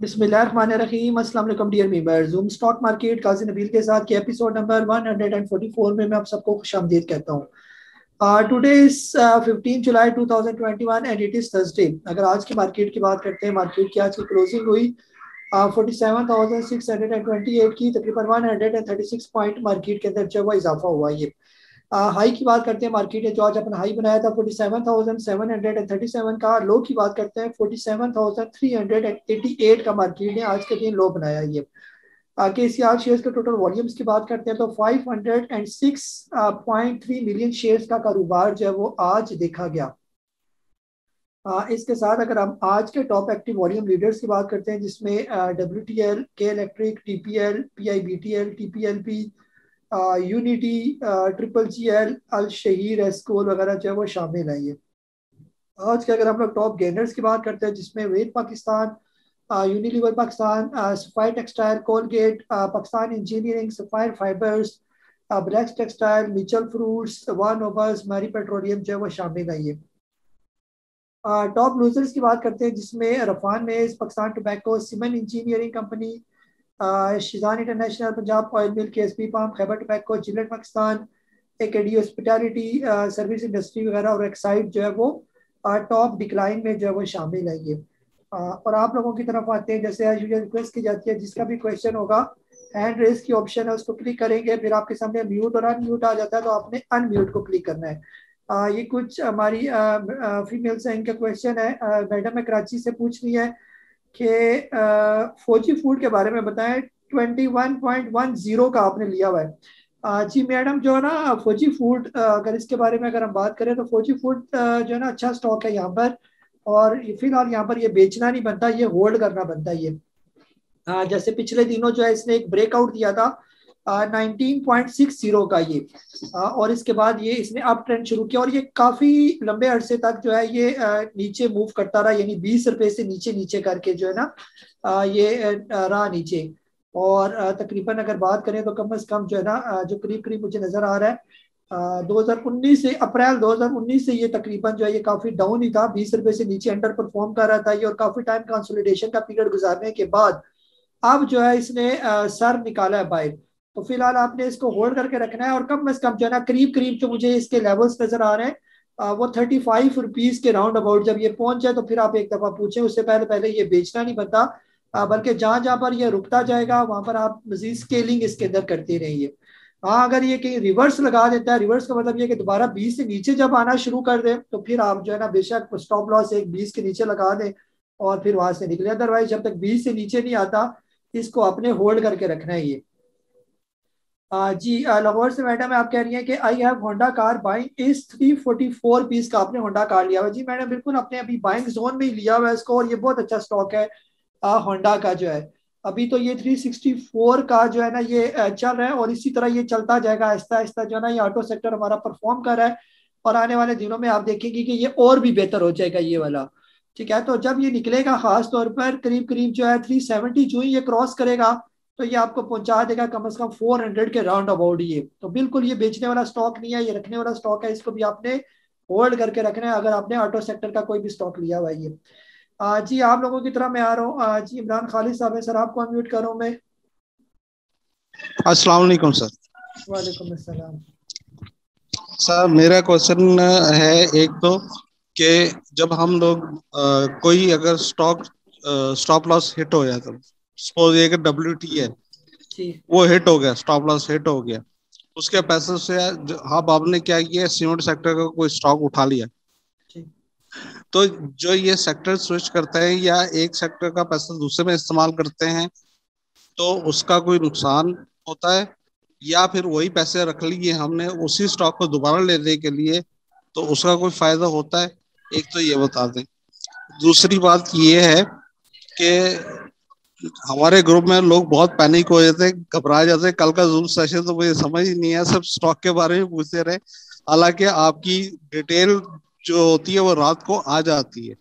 बिस्मिल्लाहिर्रहमानिर्रहीम। अस्सलाम वालेकुम dear member. Zoom stock market Qazi Nabeel के साथ के एपिसोड नंबर 144 में मैं आप सबको खुशामदीद कहता हूँ। Today is 15 July 2021 and it is Thursday. अगर आज की मार्केट की बात करते हैं, मार्केट की आज की क्लोजिंग हुई 47,628 की, तकरीबन 136 पॉइंट मार्केट के अंदर जो है इजाफा हुआ। ये हाई की बात करते हैं, मार्केट ने जो आज अपना हाई बनाया था 47,737 का। लो की बात करते हैं 47,388 का मार्केट ने आज के दिन लो बनाया। ये KCR शेयर्स के टोटल वॉल्यूम्स की बात करते हैं तो 506.3 मिलियन शेयर्स का कारोबार जो है वो आज देखा गया। इसके साथ अगर हम आज के टॉप एक्टिव वॉल्यूम लीडर्स की बात करते हैं, जिसमें WTL, के electric, TPL, PIBTL, TPLP, unity, GGL, अल शहीर, एस्कोल वगैरह जो है वो शामिल है। ये आज के अगर हम लोग टॉप गेनर्स की बात करते हैं, जिसमें वेट Pakistan, Unilever Pakistan, Sapphire textile, Colgate, Pakistan engineering, Sapphire fibres, ब्लैक्स टेक्सटाइल, मिचल फ्रूट्स, वन ओवर्स, मैरी पेट्रोलियम जो है वो शामिल है। ये टॉप लूजर्स की बात करते हैं, जिसमें Rafhan maize, Pakistan tobacco, cement engineering company, Shezan international, Punjab oil mill, KSP palm, Khyber tobacco, Gillette Pakistan, AKD hospitality, service industry वगैरह और एक्साइड जो है वो टॉप डिक्लाइन में जो है वो शामिल है। ये और आप लोगों की तरफ आते हैं, जैसे आज रिक्वेस्ट की जाती है, जिसका भी क्वेश्चन होगा हैंड रेस की ऑप्शन है, उसको क्लिक करेंगे, फिर आपके सामने म्यूट और अनम्यूट आ जाता है, तो आपने अनम्यूट को क्लिक करना है। ये कुछ हमारी फीमेल्स हैं, इनका क्वेश्चन है। मैडम मैं कराची से पूछ रही है कि फौजी फूड के बारे में बताएं। 21.10 का आपने लिया हुआ है। जी मैडम, जो है ना फौजी फूड, अगर इसके बारे में अगर हम बात करें तो फौजी फूड जो है ना अच्छा स्टॉक है यहाँ पर, और फिलहाल यहाँ पर ये बेचना नहीं बनता, ये होल्ड करना बनता है। ये जैसे पिछले दिनों जो है इसने एक ब्रेकआउट दिया था 19.60 का। ये और इसके बाद ये इसने अप ट्रेंड शुरू किया, और ये काफी लंबे अरसे तक जो है ये नीचे मूव करता रहा, यानी 20 रुपए से नीचे नीचे करके जो है ना ये रहा नीचे। और तकरीबन अगर बात करें तो कम से कम जो है ना जो करीब करीब मुझे नजर आ रहा है 2019 से, अप्रैल 2019 से ये तकरीबन जो है ये काफी डाउन ही था, 20 रुपए से नीचे अंडर परफॉर्म कर रहा था ये, और काफी टाइम कंसोलिडेशन का पीरियड गुजारने के बाद अब जो है इसने सर निकाला है बाहर। तो फिलहाल आपने इसको होल्ड करके रखना है, और कम से कम जो है ना करीब करीब जो मुझे इसके लेवल्स नजर आ रहे हैं वो 35 रुपीज के राउंड अबाउट जब ये पहुंच जाए तो फिर आप एक दफा पूछें, उससे पहले पहले ये बेचना नहीं बनता। बल्कि जहां जहां पर ये रुकता जाएगा वहां पर आप मजीद स्केलिंग इसके अंदर करते रहिए। हाँ, अगर ये कहीं रिवर्स लगा देता है, रिवर्स का मतलब ये कि दोबारा 20 से नीचे जब आना शुरू कर दे तो फिर आप जो है ना बेशक स्टॉप लॉस एक 20 के नीचे लगा दें और फिर वहां से निकले। अदरवाइज जब तक 20 से नीचे नहीं आता इसको अपने होल्ड करके रखना है। ये जी लाहौर से मैडम आप कह रही हैं कि I have Honda car buying is 344 piece का आपने होंडा कार लिया हुआ। जी मैडम बिल्कुल, अपने अभी बाइंग जोन में ही लिया हुआ है इसको, और ये बहुत अच्छा स्टॉक है होंडा का जो है। अभी तो ये 364 का जो है ना ये चल रहा है, और इसी तरह ये चलता जाएगा आहिस्ता आहिस्ता जो है ना। ये ऑटो सेक्टर हमारा परफॉर्म कर रहा है, और आने वाले दिनों में आप देखेंगे कि ये और भी बेहतर हो जाएगा ये वाला। ठीक है, तो जब ये निकलेगा खास तौर पर करीब करीब जो है 370 जो ही ये क्रॉस करेगा तो ये आपको पहुंचा देगा कम से कम 400 के राउंड अबाउट। ये तो बिल्कुल ये बेचने वाला स्टॉक नहीं है, ये रखने वाला स्टॉक है, इसको भी आपने होल्ड करके रखना है अगर आपने ऑटो सेक्टर का कोई भी स्टॉक लिया हुआ है। ये जी आप लोगों की तरह मैं आ रहा हूँ। जी इमरान खालिद साहब है सर, आपको अनम्यूट कर रहा हूँ मैं। अस्सलाम वालेकुम सर। वालेकुम अस्सलाम। सर मेरा क्वेश्चन है एक तो कि जब हम लोग कोई अगर स्टॉप लॉस हिट हो जाता, सपोज ये WT है, जी वो हिट हो गया, स्टॉप लॉस हिट हो गया, उसके पैसे से अब आपने क्या किया, सीमेंट सेक्टर का कोई स्टॉक उठा लिया, जी तो जो ये सेक्टर स्विच करते हैं या एक सेक्टर का पैसा दूसरे में इस्तेमाल करते हैं तो उसका कोई नुकसान होता है, या फिर वही पैसे रख लिए हमने उसी स्टॉक को दोबारा लेने के लिए तो उसका कोई फायदा होता है? एक तो ये बता दें। दूसरी बात ये है कि हमारे ग्रुप में लोग बहुत पैनिक हो जाते हैं, घबरा जाते हैं, कल का जूम सेशन तो मुझे समझ ही नहीं है, सब स्टॉक के बारे में पूछते रहे, हालांकि आपकी डिटेल जो होती है वो रात को आ जाती है,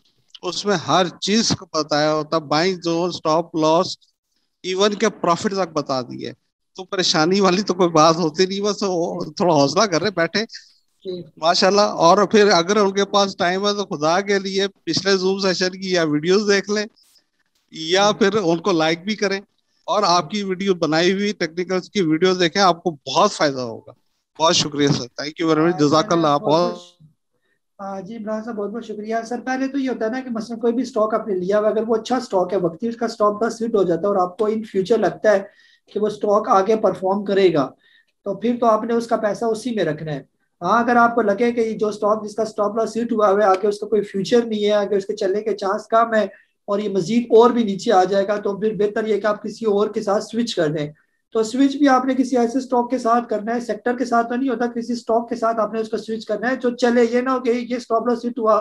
उसमें हर चीज को बताया होता, buying zone, stop loss, even के प्रॉफिट तक बता दिए। तो परेशानी वाली तो कोई बात होती नहीं, बस थोड़ा हौसला कर रहे बैठे जी माशाल्लाह। और फिर अगर उनके पास टाइम है तो खुदा के लिए पिछले जूम सेशन की या वीडियोस देख लें, या फिर उनको लाइक भी करें और आपकी वीडियो बनाई हुई टेक्निकल्स की वीडियो देखें, आपको बहुत फायदा होगा। बहुत शुक्रिया sir, thank you very much, चले जजाकल्लाह। बहुत बहुत। बहुत जी इमरान साहब बहुत बहुत शुक्रिया सर। पहले तो ये होता है ना कि मसलन कोई भी स्टॉक आपने लिया हुआ, अगर वो अच्छा स्टॉक है, वक्ती उसका स्टॉक का स्विट हो जाता है और आपको इन फ्यूचर लगता है कि वो स्टॉक आगे परफॉर्म करेगा, तो फिर तो आपने उसका पैसा उसी में रखना है। हाँ, अगर आपको लगे कि जो स्टॉक जिसका स्टॉप लॉस हिट हुआ है आगे उसका कोई फ्यूचर नहीं है, आगे उसके चलने के चांस कम है और ये मजीद और भी नीचे आ जाएगा, तो फिर बेहतर ये कि आप किसी और के साथ स्विच कर दें। तो स्विच भी आपने किसी ऐसे स्टॉक के साथ करना है, सेक्टर के साथ तो नहीं होता, किसी स्टॉक के साथ आपने उसको स्विच करना है जो चले। ये ना हो कि ये स्टॉप लॉस हिट हुआ,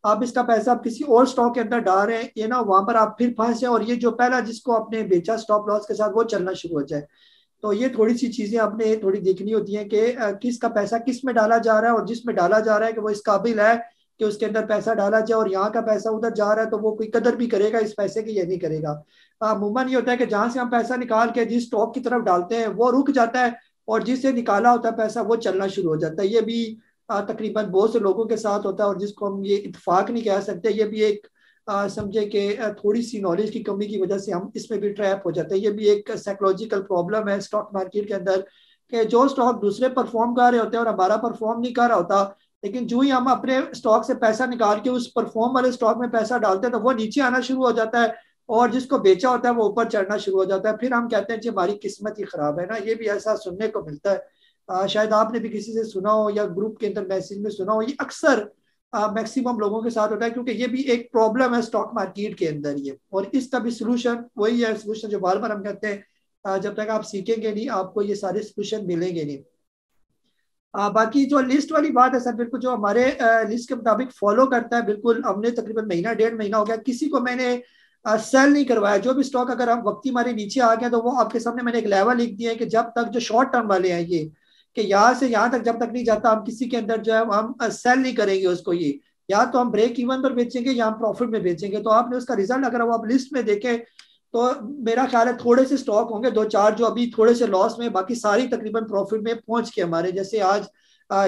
आप इसका पैसा आप किसी और स्टॉक के अंदर डाल रहे हैं, ये ना वहां पर आप फिर फंस जाए और ये जो पहला जिसको आपने बेचा स्टॉप लॉस के साथ वो चलना शुरू हो जाए। तो ये थोड़ी सी चीजें आपने थोड़ी देखनी होती हैं कि किसका पैसा किस में डाला जा रहा है, और जिसमें डाला जा रहा है कि वो इस काबिल है कि उसके अंदर पैसा डाला जाए, और यहाँ का पैसा उधर जा रहा है तो वो कोई कदर भी करेगा इस पैसे की, ये नहीं करेगा। अमूमन ये होता है कि जहां से हम पैसा निकाल के जिस स्टॉक की तरफ डालते हैं वो रुक जाता है, और जिससे निकाला होता है पैसा वो चलना शुरू हो जाता है। ये भी तकरीबन बहुत से लोगों के साथ होता है, और जिसको हम ये इत्तेफाक नहीं कह सकते, ये भी एक समझे कि थोड़ी सी नॉलेज की कमी की वजह से हम इसमें भी ट्रैप हो जाते हैं। ये भी एक साइकोलॉजिकल प्रॉब्लम है स्टॉक मार्केट के अंदर, कि जो स्टॉक दूसरे परफॉर्म कर रहे होते हैं और हमारा परफॉर्म नहीं कर रहा होता, लेकिन जो ही हम अपने स्टॉक से पैसा निकाल के उस परफॉर्म वाले स्टॉक में पैसा डालते हैं तो वो नीचे आना शुरू हो जाता है, और जिसको बेचा होता है वो ऊपर चढ़ना शुरू हो जाता है। फिर हम कहते हैं जी हमारी किस्मत ही खराब है ना। ये भी ऐसा सुनने को मिलता है। शायद आपने भी किसी से सुना हो या ग्रुप के अंदर मैसेज में सुना हो, ये अक्सर मैक्सिमम लोगों के साथ होता है, क्योंकि ये भी एक प्रॉब्लम है स्टॉक मार्केट के अंदर ये। और इसका भी सोल्यूशन वही है, सोल्यूशन जो बार बार हम कहते हैं, जब तक आप सीखेंगे नहीं आपको ये सारे सोल्यूशन मिलेंगे नहीं। बाकी जो लिस्ट वाली बात है सर, बिल्कुल जो हमारे लिस्ट के मुताबिक फॉलो करता है, बिल्कुल हमने तकरीबन महीना डेढ़ महीना हो गया किसी को मैंने सेल नहीं करवाया। जो भी स्टॉक अगर हम वक्ती हमारे नीचे आ गया तो वो आपके सामने मैंने एक लेवल लिख दिया है कि जब तक जो शॉर्ट टर्म वाले हैं ये, कि यहाँ से यहाँ तक जब तक नहीं जाता हम किसी के अंदर जो है हम सेल नहीं करेंगे उसको। ये या तो हम ब्रेक इवन पर बेचेंगे या हम प्रॉफिट में बेचेंगे। तो आपने उसका रिजल्ट अगर वो आप लिस्ट में देखें तो मेरा ख्याल है थोड़े से स्टॉक होंगे दो चार जो अभी थोड़े से लॉस में, बाकी सारी तकरीबन प्रॉफिट में पहुंच के हमारे। जैसे आज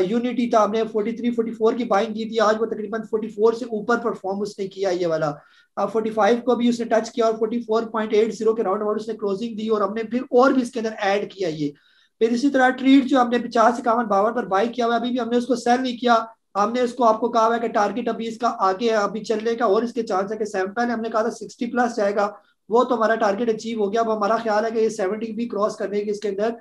यूनिटी था, हमने 43 44 की बाइंग की थी, आज वो तकरीबन 44 से ऊपर परफॉर्म उसने किया ये वाला। 45 को भी उसने टच किया और 44.80 के राउंड अबाउट उसने क्लोजिंग दी, और हमने फिर और भी इसके अंदर ऐड किया ये। फिर इसी तरह ट्रीट जो हमने 50 51 52 पर बाई किया हुआ, अभी भी हमने उसको सेल नहीं किया। हमने उसको आपको कहा है कि टारगेट अभी इसका आगे अभी चलने का और इसके चांस है कि पहले हमने कहा था 60+ जाएगा, वो तो हमारा टारगेट अचीव हो गया। अब हमारा ख्याल है कि ये 70 भी क्रॉस करने की इसके अंदर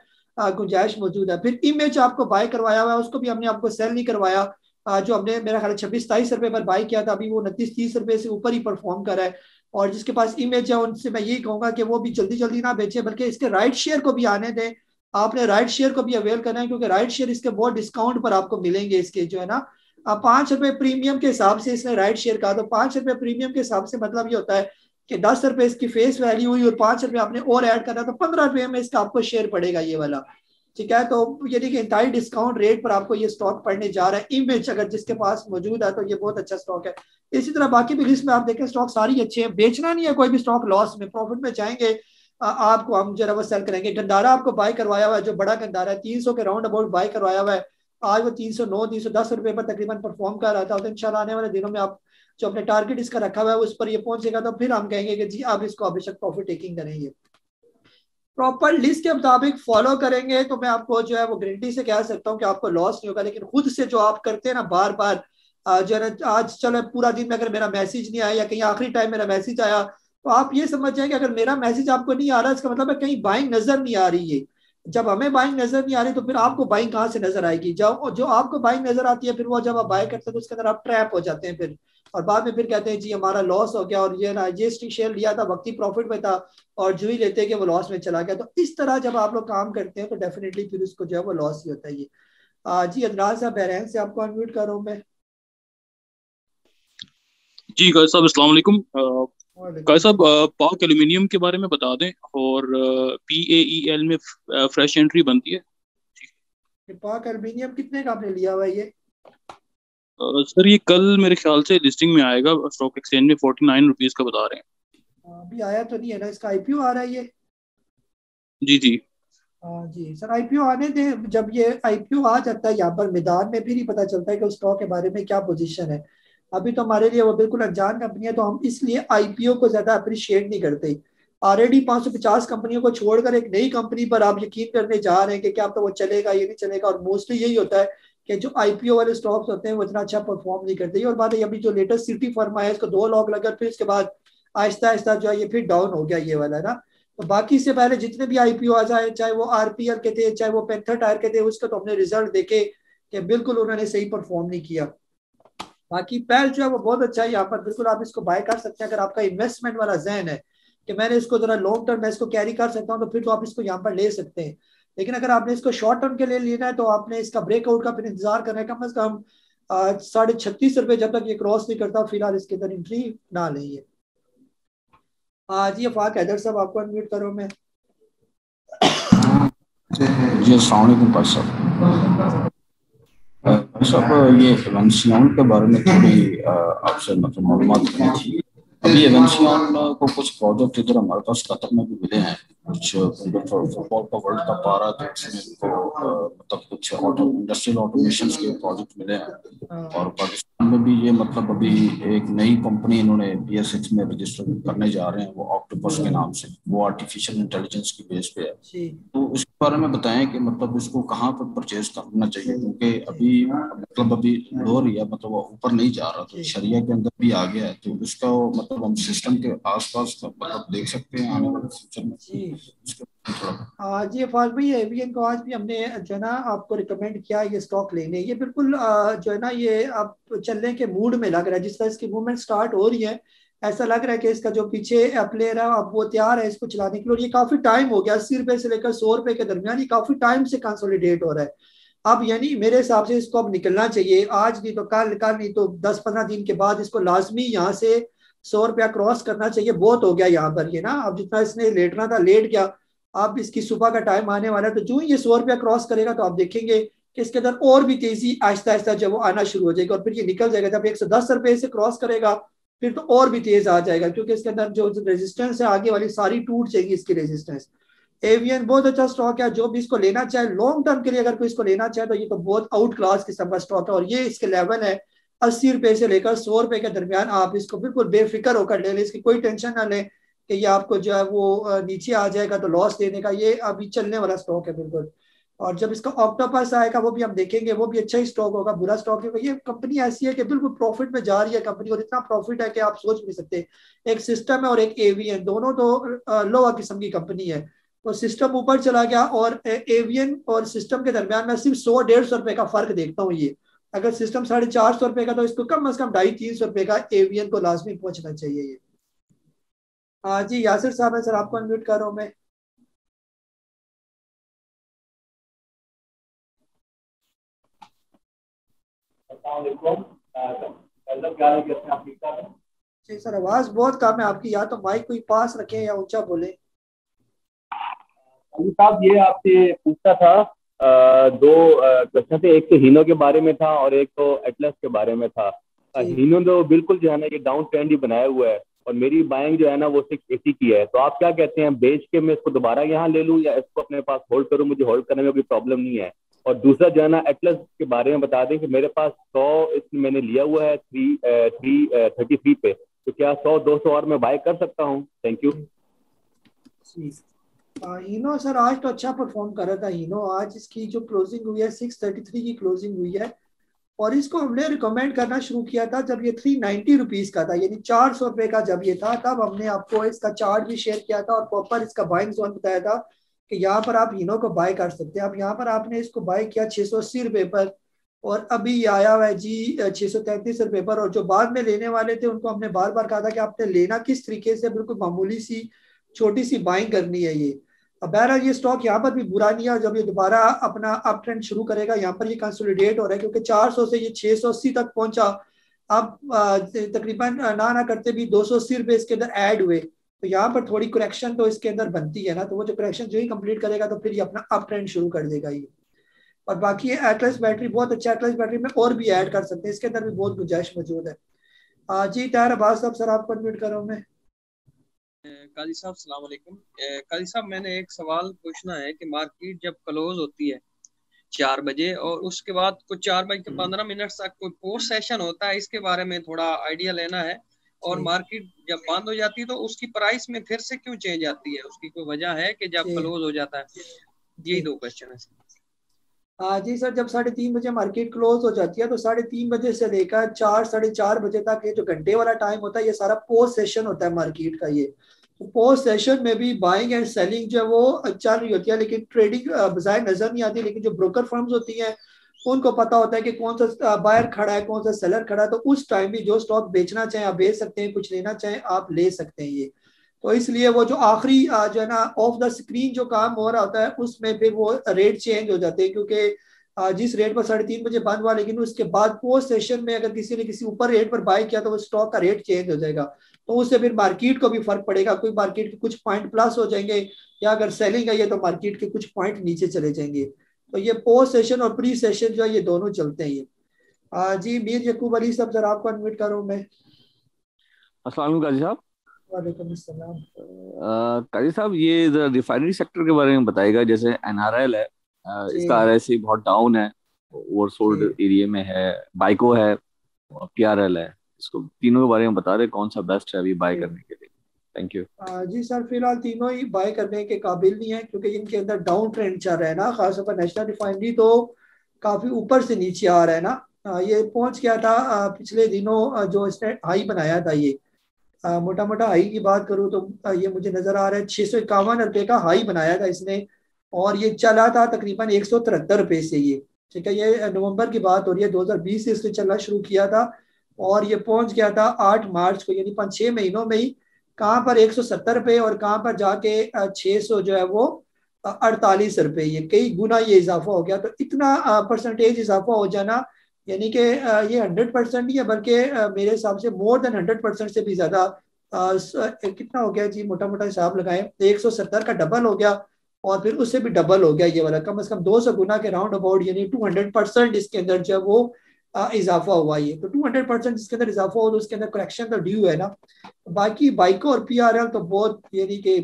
गुंजाइश मौजूद है। फिर इमेज आपको बाय करवाया हुआ है, उसको भी हमने आपको सेल नहीं करवाया। जो हमने मेरा ख्याल 26 27 रुपए पर बाय किया था, अभी वो 29 30 रुपए से ऊपर ही परफॉर्म कर रहा है। और जिसके पास इमेज है उनसे मैं यही कहूंगा कि वो भी जल्दी जल्दी ना बेचे, बल्कि इसके राइट शेयर को भी आने दें। आपने राइट शेयर को भी अवेल करना है, क्योंकि राइट शेयर इसके बहुत डिस्काउंट पर आपको मिलेंगे इसके जो है ना। 5 रुपए प्रीमियम के हिसाब से इसने राइट शेयर कहा, तो 5 रुपए प्रीमियम के हिसाब से मतलब ये होता है कि 10 रुपए इसकी फेस वैल्यू हुई और 5 रुपए आपने और ऐड करना, तो 15 रुपए में इसका आपको शेयर पड़ेगा ये वाला। ठीक है, तो यानी कि इंतहाई डिस्काउंट रेट पर आपको ये स्टॉक पड़ने जा रहा है। इमेज अगर जिसके पास मौजूद है तो ये बहुत अच्छा स्टॉक है। इसी तरह बाकी भी लिस्ट में आप देखें स्टॉक सारी अच्छे हैं, बेचना नहीं है कोई भी स्टॉक लॉस में, प्रॉफिट में जाएंगे। आपको हम जरा वो सेल करेंगे। गंदारा आपको बाय करवाया हुआ है, जो बड़ा गंदारा है 300 के राउंड अबाउट बाय करवाया हुआ है। आज वो 309 310 रुपए पर तकरीबन परफॉर्म कर रहा था, तो इंशाल्लाह आने वाले दिनों में आप जो अपने टारगेट इसका रखा हुआ है उस पर ये पहुंचेगा, तो फिर हम कहेंगे कि जी आप इसको अभिषेक प्रॉफिट टेकिंग करेंगे। प्रॉपर लिस्ट के मुताबिक फॉलो करेंगे तो मैं आपको जो है वो गारंटी से कह सकता हूँ कि आपको लॉस नहीं होगा। लेकिन खुद से जो आप करते हैं ना बार बार, जो है ना, आज चलो पूरा दिन में अगर मेरा मैसेज नहीं आया या कहीं आखिरी टाइम मेरा मैसेज आया, तो आप ये समझ जाए कि अगर मेरा मैसेज आपको नहीं आ रहा इसका मतलब है कहीं बाइंग नजर नहीं आ रही है। जब हमें बाइंग नजर नहीं आ रही तो फिर आपको बाइंग कहाँ से नजर आएगी? जब जो आपको बाइंग नजर आती है फिर वो जब आप बाय करते हैं तो उसके अंदर आप ट्रैप हो जाते हैं फिर, और बाद में फिर कहते हैं जी हमारा लॉस हो गया, और ये ना ये शेयर लिया था वक्ती प्रॉफिट में था और जो ही लेते हैं कि वो लॉस में चला गया। तो इस तरह जब आप लोग काम करते हैं तो डेफिनेटली फिर उसको जो है वो लॉस ही होता है ये। जी अदनान साहब बहरैन से आपको अनम्यूट कर रहा हूँ मैं। जी गाय साहब अस्सलाम वालेकुम। गाय वालेकुम साहब सलाम। पाक एल्यूमिनियम के बारे में बता दें, और PAEL में फ्रेश एंट्री बनती है। पाक एल्यूमिनियम कितने का आपने लिया हुआ है ये? सर ये कल मेरे ख्याल से लिस्टिंग में आएगा, स्टॉक एक्सचेंज में 49 रुपीज़ का बता रहे हैं। अभी आया तो नहीं है ना, इसका आईपीओ आ रहा है ये? जी जी। जी सर, आईपीओ आने दें। जब ये आईपीओ आ जाता है यहाँ पर मैदान में फिर ही पता चलता है कि उस स्टॉक के बारे में क्या पोजीशन है। अभी तो हमारे लिए वो बिल्कुल अनजान कंपनी है, तो हम इसलिए आईपीओ को ज्यादा अप्रिशिएट नहीं करते। ऑलरेडी 550 कंपनियों को छोड़कर एक नई कंपनी पर आप यकीन करने जा रहे हैं कि क्या तो वो चलेगा, ये नहीं चलेगा। और मोस्टली यही होता है कि जो आईपीओ वाले स्टॉक्स होते हैं वो इतना अच्छा परफॉर्म नहीं करते। और बात है अभी जो लेटेस्ट सिटी फर्मा है इसको 2 लॉक लगा, फिर इसके बाद आहिस्ता आहिस्ता जो है ये फिर डाउन हो गया ये वाला ना। तो बाकी से पहले जितने भी आईपीओ आ जाए, चाहे वो आरपीएल के थे चाहे वो पेंथर टायर के थे, उसका तो हमने रिजल्ट देखे कि बिल्कुल उन्होंने सही परफॉर्म नहीं किया। बाकी पैल जो है वो बहुत अच्छा है, यहाँ पर बिल्कुल आप इसको बाय कर सकते हैं अगर आपका इन्वेस्टमेंट वाला जहन है कि मैंने इसको जरा लॉन्ग टर्म में इसको कैरी कर सकता हूँ, तो फिर तो आप इसको यहाँ पर ले सकते हैं। लेकिन अगर आपने इसको शॉर्ट टर्म के लिए लेना है तो आपने इसका ब्रेकआउट का फिर इंतजार करना है, कम से कम 36.5 रुपए जब तक ये क्रॉस नहीं करता फिलहाल इसके अंदर एंट्री ना लेंगे। जी फाक हैदर साहब आपको अनम्यूट करो मैं। जी अस्सलाम वालेकुम भाई साहब। भाई साहब ये एवेंसियन के बारे में थोड़ी आपसे मतलब मालूमात करनी थी। अभी एवेंसियन को कुछ प्रोजेक्ट इधर हमारे पास कतर में भी मिले हैं, कुछ फुटबॉल का वर्ल्ड कप आ रहा है तो उसमें इनको मतलब कुछ इंडस्ट्रियल ऑटोमेशन के प्रोजेक्ट मिले हैं। और पाकिस्तान में भी ये मतलब अभी एक नई कंपनी इन्होंने BS6 में रजिस्टर करने जा रहे हैं, वो ऑक्टोपस के नाम से, वो आर्टिफिशियल इंटेलिजेंस की बेस पे है। तो इसके बारे में बताएं कि मतलब इसको कहाँ पर परचेज करना चाहिए, क्योंकि अभी मतलब अभी लो रही है, मतलब वो ऊपर नहीं जा रहा, तो शरिया के अंदर भी आ गया है, तो उसका मतलब हम सिस्टम के आसपास मतलब देख सकते हैं आने वाले फ्यूचर में। जी अफाज भाई, एवीएन को आज भी हमने जो है ना आपको रिकमेंड किया ये स्टॉक लेने। ये बिल्कुल जो है ना ये आप चलने के मूड में लग रहा है, जिस तरह इसकी मूवमेंट स्टार्ट हो रही है ऐसा लग रहा है कि इसका जो पीछे प्लेयर है अब वो तैयार है इसको चलाने के लिए। और ये काफी टाइम हो गया, 80 रुपए से लेकर 100 रुपए के दरमियान ये काफी टाइम से कंसोलिडेट हो रहा है। अब यानी मेरे हिसाब से इसको अब निकलना चाहिए, आज नहीं तो कल, कल नहीं तो 10-15 दिन के बाद इसको लाजमी यहाँ से 100 रुपया क्रॉस करना चाहिए। बहुत हो गया यहाँ पर ये ना, अब जितना इसने लेटना था लेट गया। अब इसकी सुबह का टाइम आने वाला है, तो जो ही ये 100 रुपया क्रॉस करेगा तो आप देखेंगे कि इसके अंदर और भी तेजी आहिस्ता आहिस्ता जब वो आना शुरू हो जाएगी और फिर ये निकल जाएगा। जब 110 रुपए से क्रॉस करेगा फिर तो और भी तेज आ जाएगा, क्योंकि इसके अंदर जो रेजिस्टेंस है आगे वाली सारी टूट जाएगी इसकी रेजिस्टेंस। एवीएन बहुत अच्छा स्टॉक है, जो भी इसको लेना चाहे लॉन्ग टर्म के लिए अगर कोई इसको लेना चाहे तो ये तो बहुत आउट क्लास किस्म का स्टॉक है। और ये इसके लेवल है 80 रुपए से लेकर 100 रुपए के दरमियान, आप इसको बिल्कुल बेफिक्र होकर ले लें, इसकी कोई टेंशन ना लें कि ये आपको जो है वो नीचे आ जाएगा तो लॉस देने का। ये अभी चलने वाला स्टॉक है बिल्कुल। और जब इसका ऑक्टोपस आएगा वो भी हम देखेंगे, वो भी अच्छा ही स्टॉक होगा, बुरा स्टॉक है। ये कंपनी ऐसी है कि बिल्कुल प्रॉफिट में जा रही है कंपनी, और इतना प्रॉफिट है कि आप सोच नहीं सकते। एक सिस्टम है और एक एवीएन, दोनों तो लोअर किस्म की कंपनी है। तो सिस्टम ऊपर चला गया और एवीएन और सिस्टम के दरमियान मैं सिर्फ 100-150 रुपए का फर्क देखता हूँ। ये अगर सिस्टम 450 रुपए का तो इसको कम से कम 250-300 रुपए का एवीएन को लाजमी पहुंचना चाहिए ये। हाँ जी यासिर साहब है सर, आपको अनम्यूट कर रहा हूँ मैं। जी सर, आवाज बहुत कम है आपकी, या तो माइक कोई पास रखें या ऊंचा बोले। अली साहब ये आपसे पूछना था, दो क्वेश्चन थे, एक तो हीनो के बारे में था और एक तो एटलस के बारे में था। हीनो तो बिल्कुल जो है ना ये डाउन ट्रेंड ही बनाया हुआ है और मेरी बाइंग जो है ना वो 680 की है, तो आप क्या कहते हैं, बेच के मैं इसको दोबारा यहाँ ले लूँ या इसको अपने पास होल्ड करूँ? मुझे होल्ड करने में कोई प्रॉब्लम नहीं है। और दूसरा जो है ना एटलस के बारे में बता दें कि मेरे पास 100 इसमें मैंने लिया हुआ है 333 पे, तो क्या 100-200 और मैं बाय कर सकता हूँ? Thank you. हीनो सर आज तो अच्छा परफॉर्म कर रहा था। हीनो आज इसकी जो क्लोजिंग हुई है 633 की क्लोजिंग हुई है, और इसको हमने रिकमेंड करना शुरू किया था जब ये 390 रुपीज का था, यानी 400 रुपए का जब ये था, तब हमने आपको इसका चार्ट भी शेयर किया था और प्रॉपर इसका बाइंग जोन बताया था कि यहाँ पर आप हीनो को बाय कर सकते हैं। अब यहाँ पर आपने इसको बाय किया 680 रुपए पर, और अभी ये आया हुआ है जी 633 रुपए पर। और जो बाद में लेने वाले थे उनको हमने बार बार कहा था कि आपने लेना किस तरीके से, बिल्कुल मामूली सी छोटी सी बाइंग करनी है ये। अब बहरहाल ये स्टॉक यहाँ पर भी बुरा नहीं है, जब ये दोबारा अपना अप ट्रेंड शुरू करेगा यहाँ पर ये कंसोलिडेट हो रहा है, क्योंकि 400 से ये 680 तक पहुंचा। अब तकरीबन ना करते भी 280 रुपए इसके अंदर ऐड हुए, तो यहाँ पर थोड़ी करेक्शन तो इसके अंदर बनती है ना, तो वो जो करेक्शन जो ही कंप्लीट करेगा तो फिर ये अपना अप ट्रेंड शुरू कर देगा ये। और बाकी ये एटलस बैटरी बहुत अच्छा, एटलस बैटरी में और भी ऐड कर सकते हैं, इसके अंदर भी बहुत गुंजाइश मौजूद है। जी तार अब्बास साहब सर, आपको अनम्यूट कर रहा हूँ मैं। काजी साहब सलाम अलैकुम। काजी साहब मैंने एक सवाल पूछना है कि मार्केट जब क्लोज होती है 4 बजे, और उसके बाद कुछ 4:15 तक कोई पोस्ट सेशन होता है, इसके बारे में थोड़ा आइडिया लेना है। और मार्केट जब बंद हो जाती है तो उसकी प्राइस में फिर से क्यों चेंज आती है, उसकी कोई वजह है कि जब क्लोज हो जाता है? यही 2 क्वेश्चन है। हाँ जी सर, जब 3:30 बजे मार्केट क्लोज हो जाती है तो 3:30 बजे से लेकर 4 साढ़े 4 बजे तक ये जो घंटे वाला टाइम होता है ये सारा पोस्ट सेशन होता है मार्केट का। ये तो पोस्ट सेशन में भी बाइंग एंड सेलिंग जो है वो चल रही होती है, लेकिन ट्रेडिंग बाजार नजर नहीं आती। लेकिन जो ब्रोकर फर्म्स होती हैं उनको पता होता है कि कौन सा बायर खड़ा है, कौन सा सेलर खड़ा है, तो उस टाइम भी जो स्टॉक बेचना चाहें आप बेच सकते हैं, कुछ लेना चाहें आप ले सकते हैं। ये तो इसलिए वो जो आखिरी जो है ना ऑफ द स्क्रीन जो काम हो रहा होता है उसमें फिर वो रेट चेंज हो जाते हैं, क्योंकि जिस रेट पर 3:30 बजे बंद हुआ, लेकिन उसके बाद पोस्ट सेशन में अगर किसी ने किसी ऊपर रेट पर बाय किया तो वो स्टॉक का रेट चेंज हो जाएगा, तो उससे फिर मार्केट को भी फर्क पड़ेगा। कोई मार्केट के कुछ पॉइंट प्लस हो जाएंगे, या अगर सेलिंग है ये तो मार्केट के कुछ पॉइंट नीचे चले जाएंगे। तो ये पोस्ट सेशन और प्री सेशन जो है ये दोनों चलते हैं। ये जी मीर यकूब अली साहब जरा आपको अनम्यूट करूँ मैं। अस्सलाम वालेकुम काजी साहब। वालेकुम अस्सलाम। काजी साहब, ये रिफाइनरी सेक्टर के बारे में बताएगा। जैसे एनआरएल है, इसका आरएससी बहुत डाउन है, ओवरसोल्ड एरिया में है, बाइको है, पीआरएल है। इसको तीनों के बारे में बता रहे कौन सा बेस्ट है अभी बाय करने के लिए। Thank you. जी सर, फिलहाल तीनों ही बाय करने के काबिल नहीं है, क्योंकि इनके अंदर डाउन ट्रेंड चल रहा है ना। खासतौर पर नेशनल रिफाइनरी तो काफी ऊपर से नीचे आ रहा है ना। ये पहुंच गया था पिछले दिनों जो इसने हाई बनाया था। ये मोटा मोटा हाई की बात करूँ तो ये मुझे नजर आ रहा है 651 रुपये का हाई बनाया था इसने, और ये चला था तकरीबन 173 रुपये से। ये ठीक है, ये नवंबर की बात हो रही है, 2020 से इसने चलना शुरू किया था, और ये पहुंच गया था 8 मार्च को, यानी 5-6 महीनों में ही कहाँ पर 170 रुपये और कहाँ पर जाके 600 जो है वो 48 रुपये। ये कई गुना ये इजाफा हो गया। तो इतना परसेंटेज इजाफा हो जाना, यानी कि ये 100% नहीं है, बल्कि मेरे हिसाब से मोर देन 100% से भी ज्यादा कितना हो गया जी, मोटा मोटा हिसाब लगाएं 170 का डबल हो गया, और फिर उससे भी डबल हो गया ये वाला, कम से कम 200 गुना के राउंड अबाउट, यानी 200% इसके अंदर जो है वो इजाफा हुआ। ये तो 200% इसके अंदर इजाफा हो तो उसके अंदर करेक्शन तो ड्यू है ना। बाकी बाइको और पीआरएल तो बहुत यानी कि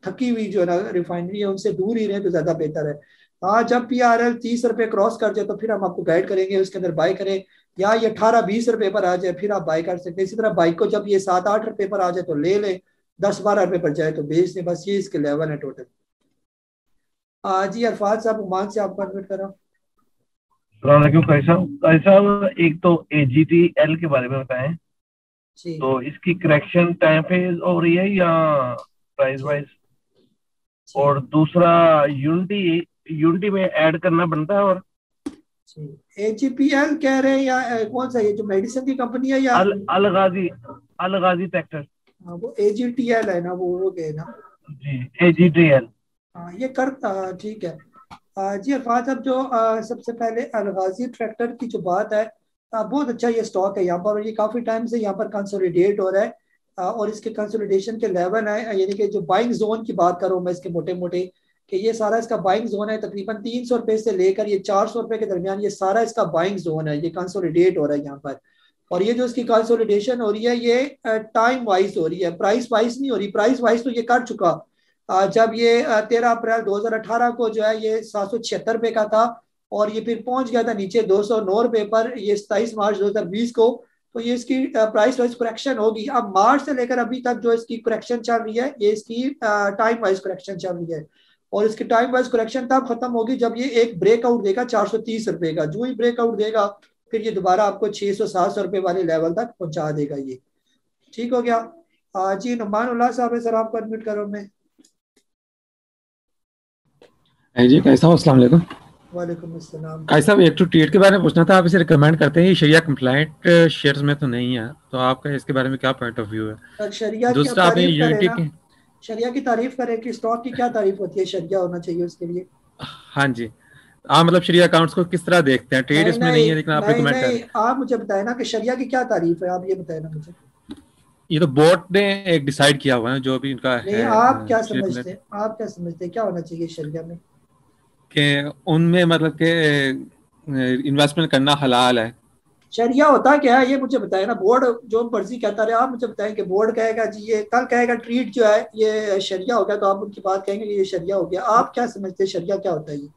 थकी हुई जो है ना रिफाइनरी है, उनसे दूर ही रहे तो ज्यादा बेहतर है। हाँ, जब पीआरएल 30 रुपये क्रॉस कर जाए तो फिर हम आपको गाइड करेंगे उसके अंदर बाय करें, या ये 18-20 रुपये पर आ जाए फिर आप बाय कर सकते हैं। इसी तरह बाइक को जब ये 7-8 रुपये पर आ जाए तो ले लें, 10-12 रुपये पर जाए तो बेच दें। बस ये इसके लेवल है टोटल। जी अरफात साहब ओमान से आपको एडमिट कर रहा हूँ। भाई साहब, एक तो AGTL के बारे में बताएं, तो इसकी करेक्शन टाइम पे हो रही है या प्राइस वाइज? और दूसरा यूनिटी में ऐड करना बनता है। और AGPL कह रहे हैं या कौन सा, ये जो मेडिसिन की कंपनी है, या अलगाजी ट्रैक्टर? वो AGTL है ना, वो गए ना जी, AGTL। हाँ, ये करता ठीक है। जी अरफात साहब, जो सबसे पहले अलगाजी ट्रैक्टर की जो बात है, बहुत अच्छा ये स्टॉक है यहाँ पर, और ये काफी टाइम से यहाँ पर कंसोलिडेट हो रहा है, और इसके कंसोलिडेशन के लेवल है, यानी कि जो बाइंग जोन की बात करूँ मैं इसके मोटे मोटे, कि ये सारा इसका बाइंग जोन है तकरीबन 300 रुपये से लेकर ये 400 रुपये के दरमियान, ये सारा इसका बाइंग जोन है, ये कंसोलिडेट हो रहा है यहाँ पर। और ये जो इसकी कंसोलिडेशन हो रही है ये टाइम वाइज हो रही है, प्राइस वाइज नहीं हो रही। प्राइस वाइज तो ये कर चुका, जब ये 13 अप्रैल 2018 को जो है ये 776 रुपये का था, और ये फिर पहुंच गया था नीचे 209 रुपये पर ये 27 मार्च 2020 को। तो ये इसकी प्राइस वाइज करेक्शन होगी। अब मार्च से लेकर अभी तक जो इसकी करेक्शन चल रही है ये इसकी टाइम वाइज करेक्शन चल रही है, और इसकी टाइम वाइज करेक्शन तब खत्म होगी जब ये एक ब्रेकआउट देगा 430 रुपये का। जो ही ब्रेकआउट देगा फिर ये दोबारा आपको 600-700 रुपये वाले लेवल तक पहुंचा देगा। ये ठीक हो गया। जी नुमानुल्लाह साहब है सर, आपको एडमिट करो मैं। जी कैसा हो, अस्सलाम वालेकुम। वालेकुम अस्सलाम। भाई साहब, एक तो ट्रेड के बारे में पूछना था, आप इसे रिकमेंड करते हैं, ये शरिया कंप्लाइंट शेयर्स में तो नहीं है, तो आपका इसके बारे में क्या पॉइंट ऑफ व्यू है? शरिया दूसरा आपने यूनिटी की शरिया की तारीफ करें कि स्टॉक की क्या तारीफ होती है, शरिया होना चाहिए उसके लिए। हाँ जी, आप मतलब शरिया अकाउंट्स को किस तरह देखते हैं? ट्रेड इसमें नहीं है, लेकिन आप रिकमेंड कर रहे हैं। आप मुझे बताए ना कि शरिया की क्या तारीफ है, आप ये बताए ना मुझे। ये तो बोर्ड ने एक डिसाइड किया हुआ है जो भी इनका है। आप क्या समझते हैं, आप क्या समझते हैं क्या होना चाहिए शरिया में? कि उनमें मतलब के इन्वेस्टमेंट करना हलाल है। शरिया होता क्या है ये मुझे बताए ना। बोर्ड जो मर्जी कहता रहे, आप मुझे बताएं कि बोर्ड कहेगा जी ये, कल कहेगा ट्रीट जो है ये शरिया हो गया, तो आप उनकी बात कहेंगे कि ये शरिया हो गया। आप क्या समझते हैं शरिया क्या होता है? ये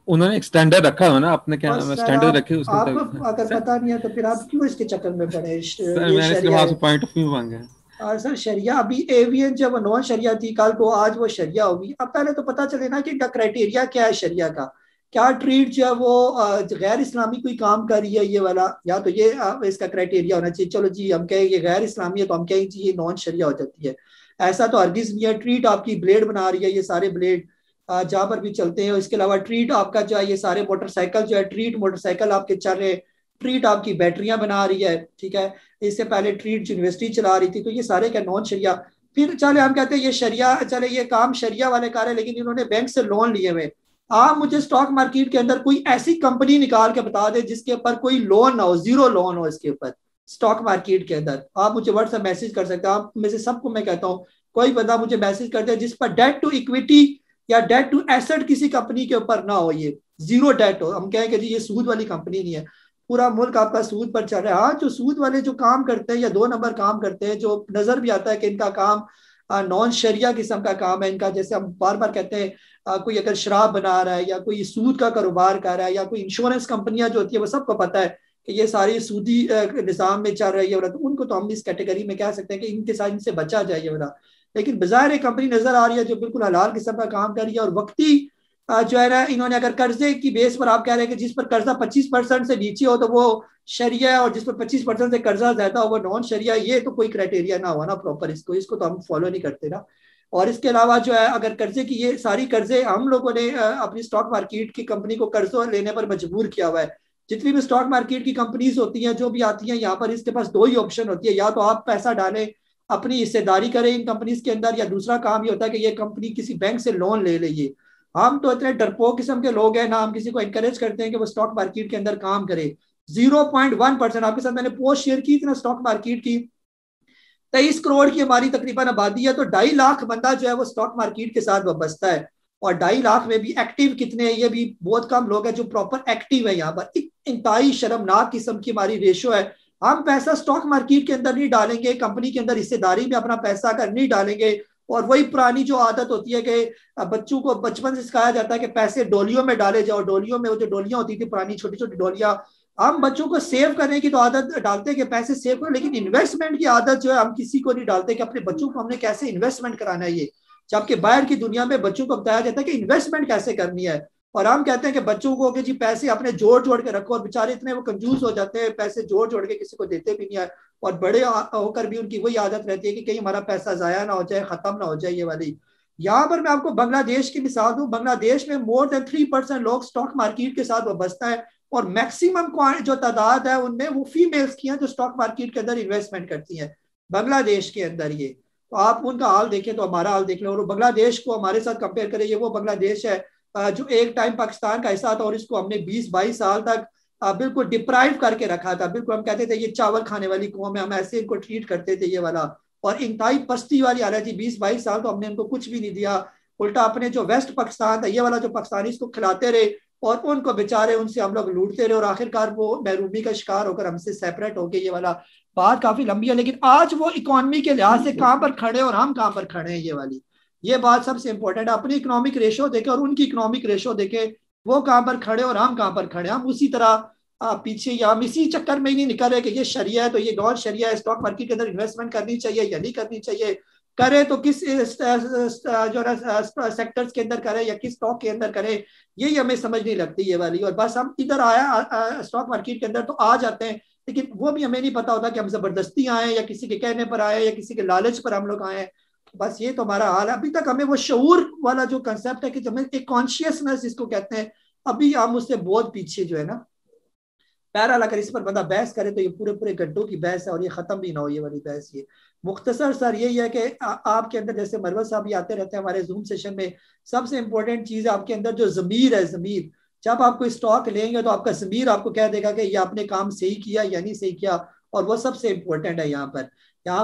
उन्होंने एक स्टैंडर्ड रखा हो ना, अपने क्या और सर स्टैंडर्ड रखे उसके आपको अगर सर, पता नहीं है तो फिर आप क्यों इसके चक्कर में पड़े? सर ये मैंने सिर्फ शरिया आपसे है। पॉइंट ऑफ व्यू मांगा है। और सर शरिया अभी एवियन जब नॉन शरिया थी कल, तो आज वो शरिया होगी। अब पहले तो पता चले ना कि इनका क्राइटेरिया क्या है शरिया का, क्या ट्रीट जो है वो गैर इस्लामी कोई काम कर रही है ये वाला, या तो ये इसका क्राइटेरिया होना चाहिए। चलो जी हम कहें ये गैर इस्लामी है तो हम कहें जी ये नॉन शरिया हो जाती है। ऐसा तो हरगिज नहीं है। ट्रीट आपकी ब्लेड बना रही है, ये सारे ब्लेड जहाँ पर भी चलते हैं। इसके अलावा ट्रीट आपका जो है ये सारे मोटरसाइकिल जो है ट्रीट मोटरसाइकिल आपके चल रहे, ट्रीट आपकी बैटरियां बना रही है, ठीक है। इससे पहले ट्रीट यूनिवर्सिटी चला रही थी, तो ये सारे क्या नॉन शरिया। फिर चले हम कहते हैं ये शरिया, चले ये काम शरिया वाले कर रहे हैं, लेकिन इन्होंने बैंक से लोन लिए हुए। आप मुझे स्टॉक मार्केट के अंदर कोई ऐसी कंपनी निकाल के बता दे जिसके ऊपर कोई लोन ना हो, जीरो लोन हो इसके ऊपर स्टॉक मार्केट के अंदर। आप मुझे व्हाट्सएप मैसेज कर सकते हैं, आप में से सबको मैं कहता हूँ कोई बंदा मुझे मैसेज कर दे जिस पर डेट टू इक्विटी या डेट टू एसेट किसी कंपनी के ऊपर ना हो, ये जीरो डेट हो। हम कहें कि जी ये सूद वाली कंपनी नहीं है, पूरा मुल्क आपका सूद पर चल रहा है। हाँ जो सूद वाले जो काम करते हैं या दो नंबर काम करते हैं, जो नजर भी आता है कि इनका काम नॉन शरिया किस्म का काम है इनका, जैसे हम बार बार कहते हैं कोई अगर शराब बना रहा है या कोई सूद का कारोबार कर रहा है या कोई इंश्योरेंस कंपनियां जो होती है वो सबको पता है कि ये सारी सूदी निज़ाम में चल रही है, तो उनको तो हम इस कैटेगरी में कह सकते हैं कि इनके साथ इनसे बचा जाए ये वाला। लेकिन बाजार एक कंपनी नजर आ रही है जो बिल्कुल हलाल किस्म का काम कर रही है, और वक्ती जो है ना इन्होंने अगर कर्जे की बेस पर आप कह रहे हैं कि जिस पर कर्जा 25% से नीचे हो तो वो शरिया है, और जिस पर 25% से कर्जा ज्यादा हो वो नॉन शरिया, ये तो कोई क्राइटेरिया ना हुआ ना प्रॉपर, इसको तो हम फॉलो नहीं करते ना। और इसके अलावा जो है अगर कर्जे की ये सारी कर्जे हम लोगों ने अपनी स्टॉक मार्केट की कंपनी को कर्जों लेने पर मजबूर किया हुआ है। जितनी भी स्टॉक मार्केट की कंपनीज होती हैं जो भी आती हैं यहाँ पर, इसके पास दो ही ऑप्शन होती है, या तो आप पैसा डालें अपनी हिस्सेदारी करें इन कंपनीज के अंदर, या दूसरा काम ये होता है कि ये कंपनी किसी बैंक से लोन ले ले। हम तो इतने डरपोक किस्म के लोग हैं ना, हम किसी को एनकरेज करते हैं कि वो स्टॉक मार्केट के अंदर काम करे। 0.1%, आपके साथ मैंने पोस्ट शेयर की थी ना स्टॉक मार्केट की, 23 करोड़ की हमारी तकरीबन आबादी है, तो 2.5 लाख बंदा जो है वो स्टॉक मार्केट के साथ वाबस्ता है। और 2.5 लाख में भी एक्टिव कितने हैं, ये भी बहुत कम लोग हैं जो प्रॉपर एक्टिव है यहाँ पर। इंतहाई शर्मनाक किस्म की हमारी रेशो है। हम पैसा स्टॉक मार्केट के अंदर नहीं डालेंगे, कंपनी के अंदर हिस्सेदारी में अपना पैसा अगर नहीं डालेंगे, और वही पुरानी जो आदत होती है कि बच्चों को बचपन से सिखाया जाता है कि पैसे डोलियों में डाले जाओ, डोलियों में वो जो डोलियां होती थी पुरानी छोटी छोटी डोलियां, हम बच्चों को सेव करने की तो आदत डालते हैं कि पैसे सेव करो, लेकिन इन्वेस्टमेंट की आदत जो है हम किसी को नहीं डालते कि अपने बच्चों को हमने कैसे इन्वेस्टमेंट कराना है ये। जबकि बाहर की दुनिया में बच्चों को बताया जाता है कि इन्वेस्टमेंट कैसे करनी है, और हम कहते हैं कि बच्चों को कि जी पैसे अपने जोड़ जोड़ के रखो, और बेचारे इतने वो कंजूस हो जाते हैं, पैसे जोड़ जोड़ के किसी को देते भी नहीं है, और बड़े होकर भी उनकी वही आदत रहती है कि कहीं हमारा पैसा जाया ना हो जाए, खत्म ना हो जाए ये वाली। यहाँ पर मैं आपको बांग्लादेश की मिसाल दूं, बांग्लादेश में मोर देन 3% लोग स्टॉक मार्केट के साथ वाबस्ता है, और मैक्सिमम जो तादाद है उनमें वो फीमेल्स की हैं जो स्टॉक मार्केट के अंदर इन्वेस्टमेंट करती हैं बांग्लादेश के अंदर। ये तो आप उनका हाल देखें तो हमारा हाल देख लो, और बांग्लादेश को हमारे साथ कंपेयर करें, ये वो बांग्लादेश है जो एक टाइम पाकिस्तान का हिस्सा था, और इसको हमने 20-22 साल तक बिल्कुल डिप्राइव करके रखा था। बिल्कुल हम कहते थे ये चावल खाने वाली कौम है, हम ऐसे इनको ट्रीट करते थे ये वाला, और इंतहाई पस्ती वाली हालत थी। 20-22 साल तो हमने उनको कुछ भी नहीं दिया, उल्टा अपने जो वेस्ट पाकिस्तान था ये वाला जो पाकिस्तानी इसको खिलाते रहे, और उनको बेचारे उनसे हम लोग लूटते रहे, और आखिरकार वो महरूमी का शिकार होकर हमसे सेपरेट हो गए ये वाला। बात काफी लंबी है, लेकिन आज वो इकोनॉमी के लिहाज से कहाँ पर खड़े और हम कहाँ पर खड़े हैं ये वाली, ये बात सबसे इंपॉर्टेंट है। अपनी इकोनॉमिक रेशो देखे और उनकी इकोनॉमिक रेशो देखे, वो कहाँ पर खड़े और हम कहाँ पर खड़े। हम उसी तरह पीछे, या हम इसी चक्कर में ही नहीं निकल रहे कि ये शरिया है तो ये नॉन शरिया है, स्टॉक मार्केट के अंदर इन्वेस्टमेंट करनी चाहिए या नहीं करनी चाहिए, करे तो किस जो सेक्टर्स के अंदर करे या किस स्टॉक के अंदर करे, यही हमें समझ नहीं लगती ये वाली। और बस हम इधर आया स्टॉक मार्केट के अंदर तो आ जाते हैं, लेकिन वो भी हमें नहीं पता होता कि हम जबरदस्ती आए या किसी के कहने पर आए या किसी के लालच पर हम लोग आए। बस ये तो हमारा हाल है। अभी तक हमें वो शऊर वाला जो कंसेप्ट है कि हमें एक कॉन्शियसनेस जिसको कहते हैं, अभी हम उससे बहुत पीछे जो है ना। बहरहाल अगर इस पर बंदा बहस करे तो ये पूरे पूरे गड्ढों की बहस है, और ये खत्म भी ना हो ये वाली बहस। ये मुख्तसर सर यही है कि आपके अंदर, जैसे मरवत साहब भी आते रहते हैं हमारे जूम सेशन में, सबसे इंपॉर्टेंट चीज आपके अंदर जो जमीर है, जमीर, जब आप कोई स्टॉक लेंगे तो आपका जमीर आपको कह देगा कि ये आपने काम सही किया या नहीं सही किया, और वो सबसे इंपॉर्टेंट है यहाँ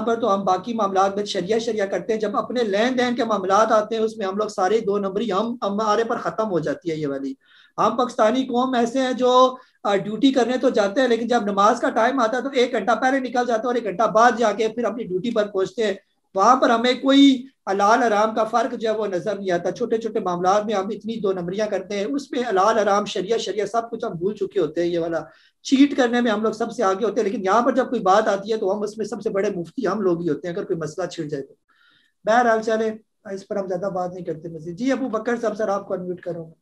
पर तो हम बाकी मामला में शरिया करते हैं, जब अपने लेन देन के मामला आते हैं उसमें हम लोग सारे 2 नंबरी हम हमारे पर खत्म हो जाती है ये वाली। हम पाकिस्तानी कौम ऐसे हैं जो ड्यूटी करने तो जाते हैं, लेकिन जब नमाज का टाइम आता है तो 1 घंटा पहले निकल जाते हैं और 1 घंटा बाद जाके फिर अपनी ड्यूटी पर पहुंचते हैं। वहां पर हमें कोई हलाल हराम का फर्क जो है वो नजर नहीं आता। छोटे छोटे मामला में हम इतनी दो नंबरियां करते हैं, उसमें हलाल हराम शरिया शरिया सब कुछ हम भूल चुके होते हैं। ये वाला चीट करने में हम लोग सबसे आगे होते हैं, लेकिन यहाँ पर जब कोई बात आती है तो हम उसमें सबसे बड़े मुफ्ती हम लोग ही होते हैं अगर कोई मसला छिड़ जाए तो। बहरहाल चले, इस पर हम ज्यादा बात नहीं करते मजीद। जी अबू बकर साहब, सर आपको अनम्यूट करूँगा।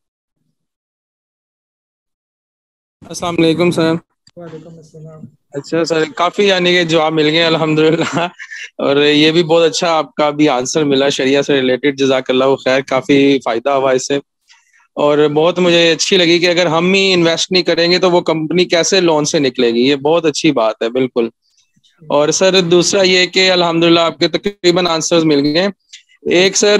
अस्सलाम वालेकुम सर। वालेकुम अस्सलाम। अच्छा सर, काफी यानी कि जवाब मिल गए अल्हम्दुलिल्लाह, और ये भी बहुत अच्छा आपका भी आंसर मिला शरिया से रिलेटेड, जज़ाकल्लाह खैर, काफी फायदा हुआ इससे। और बहुत मुझे अच्छी लगी कि अगर हम ही इन्वेस्ट नहीं करेंगे तो वो कंपनी कैसे लोन से निकलेगी, ये बहुत अच्छी बात है बिल्कुल। और सर दूसरा ये कि अल्हम्दुलिल्लाह आपके तकरीबन आंसर्स मिल गए। एक सर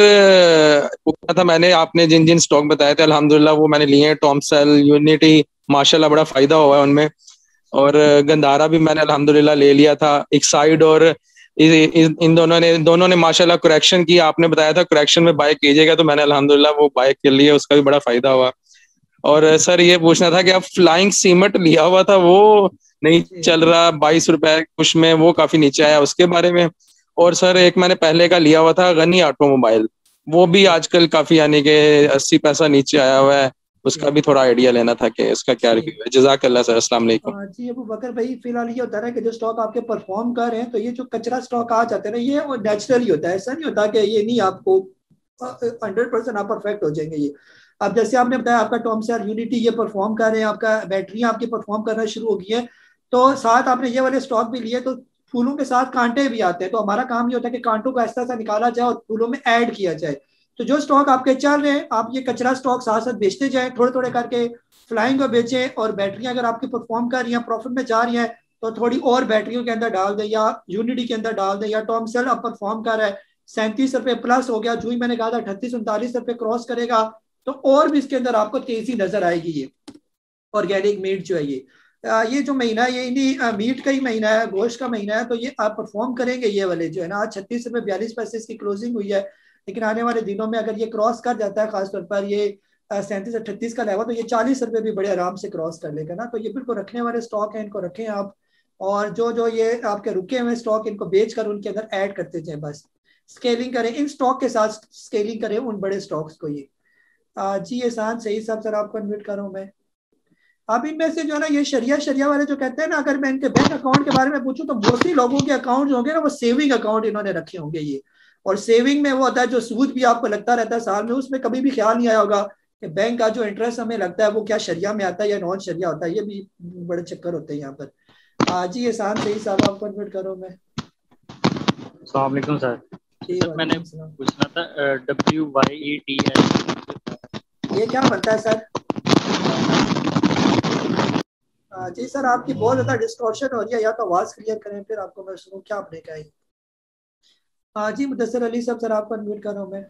पूछना था मैंने, आपने जिन जिन स्टॉक बताए थे अल्हम्दुलिल्लाह वो मैंने लिए हैं, टॉमसेल, यूनिटी, माशाल्लाह बड़ा फायदा हुआ है उनमें। और गंधारा भी मैंने अल्हम्दुलिल्लाह ले लिया था, एक साइड, और इन दोनों ने माशाल्लाह करेक्शन किया। आपने बताया था करेक्शन में बाय कीजिएगा, तो मैंने अल्हम्दुलिल्लाह वो बाय कर लिया, उसका भी बड़ा फायदा हुआ। और सर ये पूछना था कि आप फ्लाइंग सीमेंट लिया हुआ था, वो नहीं चल रहा, 22 रुपए कुछ में वो काफी नीचे आया, उसके बारे में। और सर एक मैंने पहले का लिया हुआ था गनी ऑटोमोबाइल, वो भी आजकल काफी यानी कि 80 पैसा नीचे आया हुआ है, उसका भी थोड़ा आइडिया लेना था कि इसका क्या रिव्यू है। जज़ाकल्लाह सर, अस्सलाम वालेकुम। जी अबू बकर भाई, फिलहाल ये होता है ना कि जो स्टॉक आपके परफॉर्म कर रहे हैं, तो ये जो कचरा स्टॉक आ जाते हैं ना, ये नेचुरली होता है। ऐसा नहीं होता कि ये नहीं आपको 100% आप परफेक्ट हो जाएंगे ये। अब जैसे आपने बताया आपका टॉमसेल, यूनिटी ये परफॉर्म कर रहे हैं, आपका बैटरियां आपकी परफॉर्म करना शुरू हो गई है, तो साथ आपने ये वाले स्टॉक भी लिए, तो फूलों के साथ कांटे भी आते हैं, तो हमारा काम ये होता है कि कांटों को ऐसा निकाला जाए और फूलों में ऐड किया जाए। तो जो स्टॉक आपके चल रहे हैं, आप ये कचरा स्टॉक साथ साथ बेचते जाए थोड़े थोड़े करके, फ्लाइंग को बेचें, और बैटरियां अगर आपकी परफॉर्म कर रही हैं, प्रॉफिट में जा रही हैं, तो थोड़ी और बैटरियों के अंदर डाल दें, या यूनिटी के अंदर डाल दें, या टॉमसेल अब परफॉर्म कर रहा है 37 रुपए प्लस हो गया, जो ही मैंने कहा था 38-39 रुपए क्रॉस करेगा, तो और भी इसके अंदर आपको तेजी नजर आएगी। ये ऑर्गेनिक मीट जो है, ये जो महीना है, ये इन्हीं मीट का ही महीना है, गोश्त का महीना है, तो ये आप परफॉर्म करेंगे ये वाले जो है ना। आज 36 रुपए 42 पैसे इसकी क्लोजिंग हुई है, लेकिन आने वाले दिनों में अगर ये क्रॉस कर जाता है, खासतौर पर ये 37-38 का लेवल, तो ये 40 रुपए भी बड़े आराम से क्रॉस कर लेगा ना। तो ये बिल्कुल रखने वाले स्टॉक हैं, इनको रखें आप, और जो जो ये आपके रुके हुए स्टॉक, इनको बेच कर उनके अंदर ऐड करते जाए, बस स्केलिंग करें इन स्टॉक के साथ, स्केलिंग करें उन बड़े स्टॉक्स को। ये जी एहसान सही साहब, सर आपको इन्वाइट कर रहा हूँ मैं। अब इनमें से जो है ना, ये शरिया शरिया वाले जो कहते हैं ना, अगर मैं इनके बैंक अकाउंट के बारे में पूछूं तो मोस्टली लोगों के अकाउंट होंगे ना, वो सेविंग अकाउंट इन्होंने रखे होंगे ये। और सेविंग में वो होता है जो सूद भी आपको लगता रहता है साल में, उसमें कभी भी ख्याल नहीं आया होगा कि बैंक का जो इंटरेस्ट हमें लगता है वो क्या शरिया में आता है या नॉन शरिया होता है। ये भी बड़े चक्कर होते हैं यहाँ पर। आज ही एहसान सही साहब आपको इन्वाइट करो मैं। अस्सलाम वालेकुम सर। सर मैंने पूछना था WYETL ये क्या बनता है सर? जी सर, आपकी बहुत ज्यादा डिस्टॉर्शन हो रही है, या तो आवाज क्लियर करें फिर आपको मैं सुनूं क्या आपने कहा है। हाँ जी मुदस्सिर अली साहब, सर आपको अनम्यूट कर रहा हूँ मैं।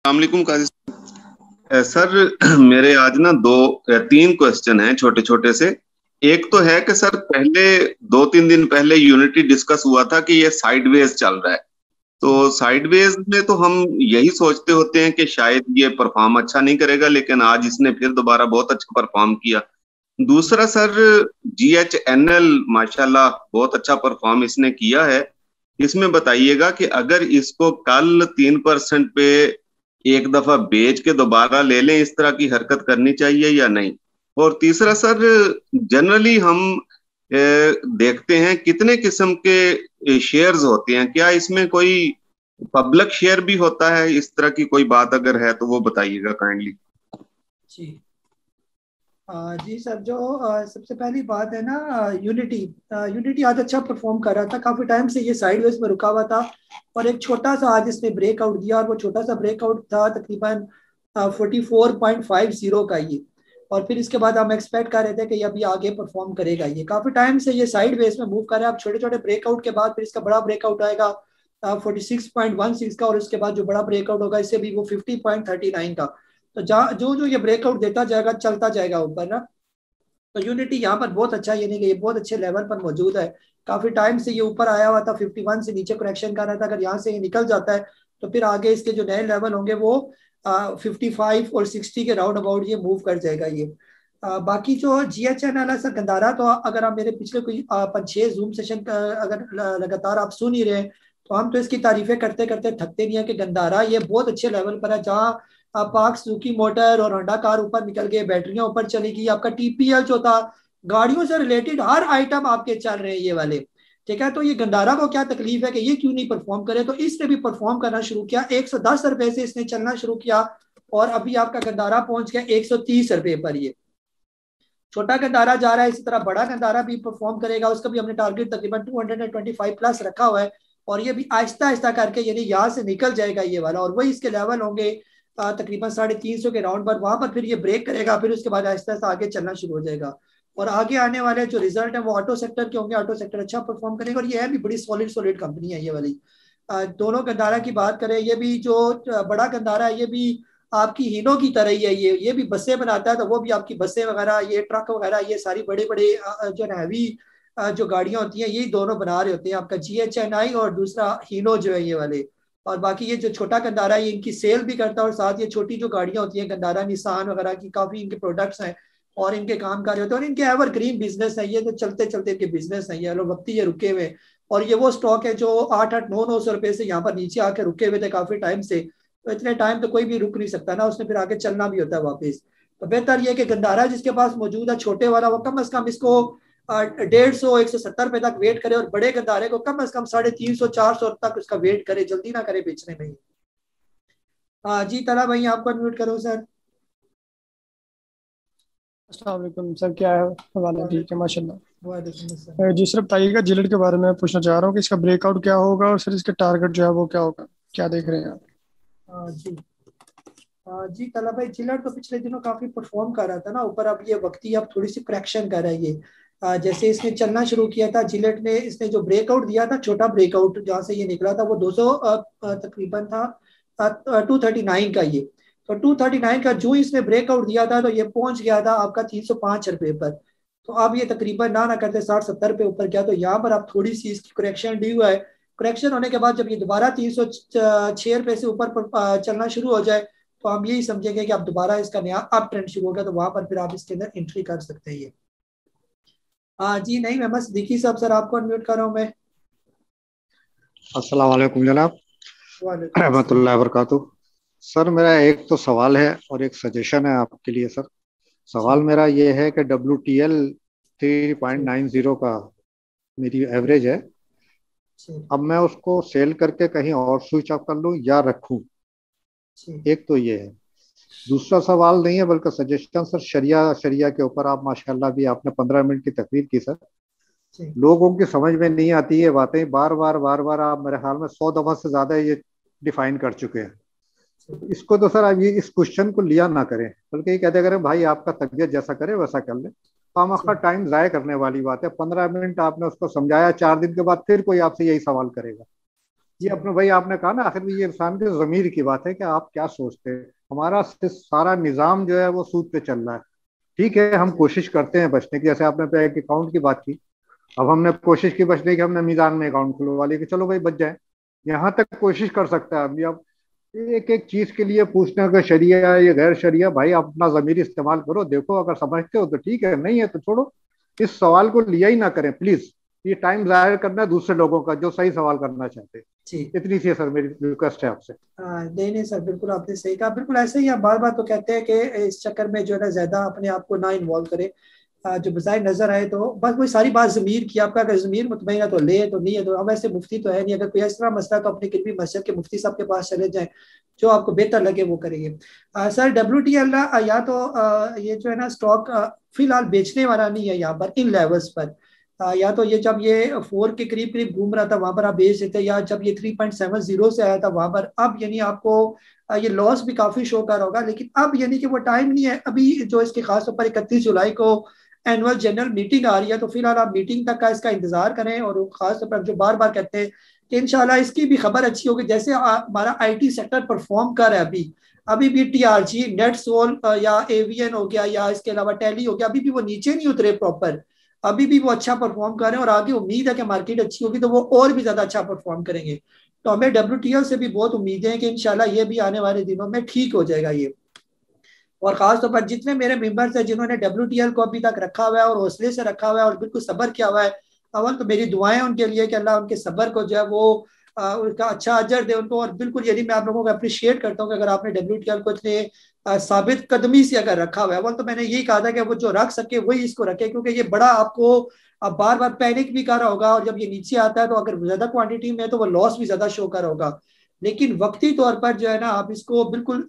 अस्सलामुअलैकुम काजी सर, मेरे आज ना 2-3 क्वेश्चन हैं छोटे छोटे से। एक तो है कि सर पहले 2-3 दिन पहले यूनिटी डिस्कस हुआ था कि ये साइडवेज चल रहा है, तो साइडवेज में तो हम यही सोचते होते हैं कि शायद ये परफॉर्म अच्छा नहीं करेगा, लेकिन आज इसने फिर दोबारा बहुत अच्छा परफॉर्म किया। दूसरा सर, GHNL माशाल्लाह बहुत अच्छा परफॉर्म इसने किया है। इसमें बताइएगा कि अगर इसको कल 3% पे एक दफा बेच के दोबारा ले लें, इस तरह की हरकत करनी चाहिए या नहीं। और तीसरा सर, जनरली हम देखते हैं कितने किस्म के शेयर्स होते हैं, क्या इसमें कोई पब्लिक शेयर भी होता है? इस तरह की कोई बात अगर है तो वो बताइएगा काइंडली। जी जी सर, जो सबसे पहली बात है ना, यूनिटी आज अच्छा परफॉर्म कर रहा था, काफी टाइम से ये साइडवेज में रुका हुआ था, और एक छोटा सा आज इसने ब्रेकआउट दिया, और वो छोटा सा ब्रेकआउट था तकरीबन 44.50 का ये। और फिर इसके बाद हम एक्सपेक्ट कर रहे थे कि ये अभी आगे परफॉर्म करेगा। ये काफी टाइम से ये साइडवेज में मूव कर रहा है। अब छोटे छोटे ब्रेकआउट के बाद फिर इसका बड़ा ब्रेकआउट आएगा 46.16 का, और उसके बाद जो बड़ा ब्रेकआउट होगा इससे भी वो 50.39 का। तो जो जो ये ब्रेकआउट देता जाएगा, चलता जाएगा ऊपर ना। तो यूनिटी यहाँ पर बहुत अच्छा, ये नहीं कि ये बहुत अच्छे लेवल पर मौजूद है। काफी टाइम से ये ऊपर आया हुआ था, 51 से नीचे करेक्शन कर रहा था। अगर यहाँ से ये निकल जाता है तो फिर आगे इसके जो नए लेवल होंगे वो 55 और 60 के राउंड अबाउट ये मूव कर जाएगा ये। बाकी जो GHN वाला सर गंदारा, तो अगर आप मेरे पिछले कोई 5-6 जूम सेशन अगर लगातार आप सुन ही रहे हैं, तो हम तो इसकी तारीफें करते करते थकते नहीं है कि गंदारा ये बहुत अच्छे लेवल पर है। जहाँ पाक सुजुकी मोटर और होंडा कार ऊपर निकल गए, बैटरियां ऊपर चली गई, आपका TPL जो था, गाड़ियों से रिलेटेड हर आइटम आपके चल रहे हैं ये वाले, ठीक है। तो ये गंदारा को क्या तकलीफ है कि ये क्यों नहीं परफॉर्म करे, तो इसने भी परफॉर्म करना शुरू किया। 110 रुपए से इसने चलना शुरू किया और अभी आपका गंदारा पहुंच गया 130 रुपए पर। ये छोटा गंदारा जा रहा है, इसी तरह बड़ा गंदारा भी परफॉर्म करेगा, उसका भी हमने टारगेट तकरीबन 225 प्लस रखा हुआ है, और ये भी आहिस्ता आहिस्ता करके यानी यहाँ से निकल जाएगा ये वाला, और वही इसके लेवल होंगे तकरीबन 350 के राउंड पर। वहां पर फिर ये ब्रेक करेगा, फिर उसके बाद आहिस्ता आहिस्ता आगे चलना शुरू हो जाएगा, और आगे आने वाले जो रिजल्ट है वो ऑटो सेक्टर के होंगे। ऑटो सेक्टर अच्छा परफॉर्म करेगा, और ये है भी बड़ी सॉलिड कंपनी है ये वाली। दोनों गंदारा की बात करें, ये भी जो बड़ा गंदारा है ये भी आपकी हीनो की तरह ही है, ये भी बसें बनाता है, तो वो भी आपकी बसें वगैरह, ये ट्रक वगैरह, ये सारी बड़े बड़े जो हैवी जो गाड़ियां होती हैं, यही दोनों बना रहे होते हैं। आपका GHNI और दूसरा हीनो जो है ये वाले। और बाकी ये जो छोटा गंदारा है ये इनकी सेल भी करता है, और साथ ये छोटी जो गाड़ियां होती हैं गंदारा निसान वगैरह की, काफी इनके प्रोडक्ट्स हैं और इनके काम कार्य होते हैं, और इनके एवरग्रीन बिजनेस है ये, तो चलते चलते इनके बिजनेस है ये, लो वक्ती ये रुके हुए। और ये वो स्टॉक है जो 8-9 रुपए से यहाँ पर नीचे आके रुके हुए थे काफी टाइम से, तो इतने टाइम तो कोई भी रुक नहीं सकता ना, उसने फिर आगे चलना भी होता है वापस। तो बेहतर ये कि गंदारा जिसके पास मौजूद है छोटे वाला, वो कम से कम इसको 150-170 रुपए तक वेट करे, और बड़े गंदारे को कम से कम 350-400 तक उसका वेट करे, जल्दी ना करे बेचने में। हाँ जी तला भाई, आपको अनम्यूट करो सर। अस्सलाम वालेकुम सर, क्या है हवाला? ठीक है माशाल्लाह। वालेकुम अस्सलाम। जी सर बताइएगा, जिलेट के बारे में पूछना चाह रहा हूँ कि इसका ब्रेकआउट क्या होगा, और सर इसके टारगेट जो है वो क्या होगा, क्या देख रहे हैं आप? जी तला भाई, जिलेट तो पिछले दिनों काफी परफॉर्म कर रहा था ना ऊपर, अब ये वक्ती अब थोड़ी सी करेक्शन कर रहा है ये। जैसे इसने चलना शुरू किया था जिलेट ने, इसने जो ब्रेकआउट दिया था, छोटा ब्रेकआउट जहाँ से ये निकला था, वो 200 तकरीबन था 239 का ये। तो 239 का जो इसने ब्रेकआउट दिया था, तो ये पहुंच गया था आपका 305 रुपए पर। तो अब ये तकरीबन ना करते 60-70 रुपए ऊपर गया, तो यहाँ पर अब थोड़ी सी इसकी करेक्शन डी हुआ है। करेक्शन होने के बाद जब ये दोबारा 306 रुपए से ऊपर चलना शुरू हो जाए, तो हम यही समझेंगे कि अब दोबारा इसका नया अप ट्रेंड शुरू होगा, तो वहां पर फिर आप इसके अंदर एंट्री कर सकते हैं ये। जी नहीं, मैं बस दिखी साहब सर, आपको अनम्यूट कर रहा हूँ मैं। अस्सलाम वालेकुम जनाब, रहमतुल्लाह वबरकातुहू। सर मेरा एक तो सवाल है और एक सजेशन है आपके लिए सर। सवाल मेरा ये है कि WTL 3.90 का मेरी एवरेज है, अब मैं उसको सेल करके कहीं और स्विच ऑफ कर लूं या रखूं? एक तो ये है। दूसरा सवाल नहीं है बल्कि सजेशन सर, शरिया के ऊपर आप माशाल्लाह भी आपने 15 मिनट की तकरीर की सर। लोगों की समझ में नहीं आती है बातें, बार बार आप मेरे ख्याल में 100 दफा से ज्यादा ये डिफाइन कर चुके हैं। इसको तो सर आप ये इस क्वेश्चन को लिया ना करें, बल्कि ये कहते करें भाई आपका तबीयत जैसा करे वैसा कर ले। खामखा टाइम जाया करने वाली बात है। 15 मिनट आपने उसको समझाया, 4 दिन के बाद फिर कोई आपसे यही सवाल करेगा। ये अपने भाई आपने कहा ना, आखिर में ये इंसान के ज़मीर की बात है कि आप क्या सोचते हैं। हमारा सारा निज़ाम जो है वो सूद पे चल रहा है। ठीक है, हम कोशिश करते हैं बचने की, जैसे आपने बैंक अकाउंट की बात की, अब हमने कोशिश की बचने की, हमने मीज़ान में अकाउंट खुलवा लिया कि चलो भाई बच जाए, यहाँ तक कोशिश कर सकता है आदमी। अब एक एक चीज के लिए पूछना का शरिया या गैर शरिया, भाई आप अपना ज़मीर इस्तेमाल करो, देखो अगर समझते हो तो ठीक है, नहीं है तो छोड़ो। इस सवाल को लिया ही ना करें प्लीज, ये टाइम जाहिर करना है दूसरे लोगों का जो सही सवाल करना चाहते हैं। इतनी सी सर मेरी रिक्वेस्ट है आपसे। नहीं सर, बिल्कुल आपने सही कहा, बिल्कुल ऐसे ही। आप बार बार तो कहते हैं कि इस चक्कर में जो है ना ज्यादा अपने आप को ना इन्वॉल्व करें, जो बजाय नजर आए तो बस वही सारी बात ज़मीर की। आपका अगर ज़मीर मुतमईन है तो ले, तो नहीं है तो हम ऐसे मुफ्ती तो है नहीं। अगर कोई इस तरह मसला तो अपने किसी मस्जिद के मुफ्ती साहब के पास चले जाएं, जो आपको बेहतर लगे वो करेंगे। सर WTL या तो ये जो है ना स्टॉक फिलहाल बेचने वाला नहीं है यहाँ पर इन लेवल्स पर। या तो ये जब ये 4 के करीब करीब घूम रहा था वहां पर आप बेच देते, या जब ये 3.70 से आया था वहां पर। अब यानी आपको ये लॉस भी काफी शो कर होगा, लेकिन अब यानी कि वो टाइम नहीं है अभी। जो इसके खास तौर पर 31 जुलाई को एनुअल जनरल मीटिंग आ रही है, तो फिलहाल आप मीटिंग तक का इसका इंतजार करें। और खास तौर पर जो बार बार कहते हैं कि इंशाल्लाह इसकी भी खबर अच्छी होगी। जैसे हमारा IT सेक्टर परफॉर्म कर रहा है अभी भी TRG, नेटसोल या AVN हो गया, या इसके अलावा टैली हो गया, अभी भी वो नीचे नहीं उतरे प्रॉपर, अभी भी वो अच्छा परफॉर्म कर रहे हैं। और आगे उम्मीद है कि मार्केट अच्छी होगी तो वो और भी ज्यादा अच्छा परफॉर्म करेंगे। तो हमें WTL से भी बहुत उम्मीदें हैं कि इंशाल्लाह ये भी आने वाले दिनों में ठीक हो जाएगा ये। और खासतौर पर जितने मेरे मेंबर्स हैं जिन्होंने WTL को अभी तक रखा हुआ है और हौसले से रखा हुआ है और बिल्कुल सब्र किया हुआ है, अव्वल तो मेरी दुआएं उनके लिए कि अल्लाह उनके सब्र को जो है वो उनका अच्छा अजर दे उनको। और बिल्कुल यदि मैं आप लोगों को अप्रिशिएट करता हूँ कि अगर आपने WTL को इतने साबित कदमी से अगर रखा हुआ है, अव्वल तो मैंने यही कहा था कि वो जो रख सके वही इसको रखे, क्योंकि ये बड़ा आपको अब बार बार पैनिक भी कर रहा होगा, और जब ये नीचे आता है तो अगर ज्यादा क्वांटिटी में है तो वो लॉस भी ज्यादा शो कर रहा होगा। लेकिन वक्ती तौर पर जो है ना आप इसको बिल्कुल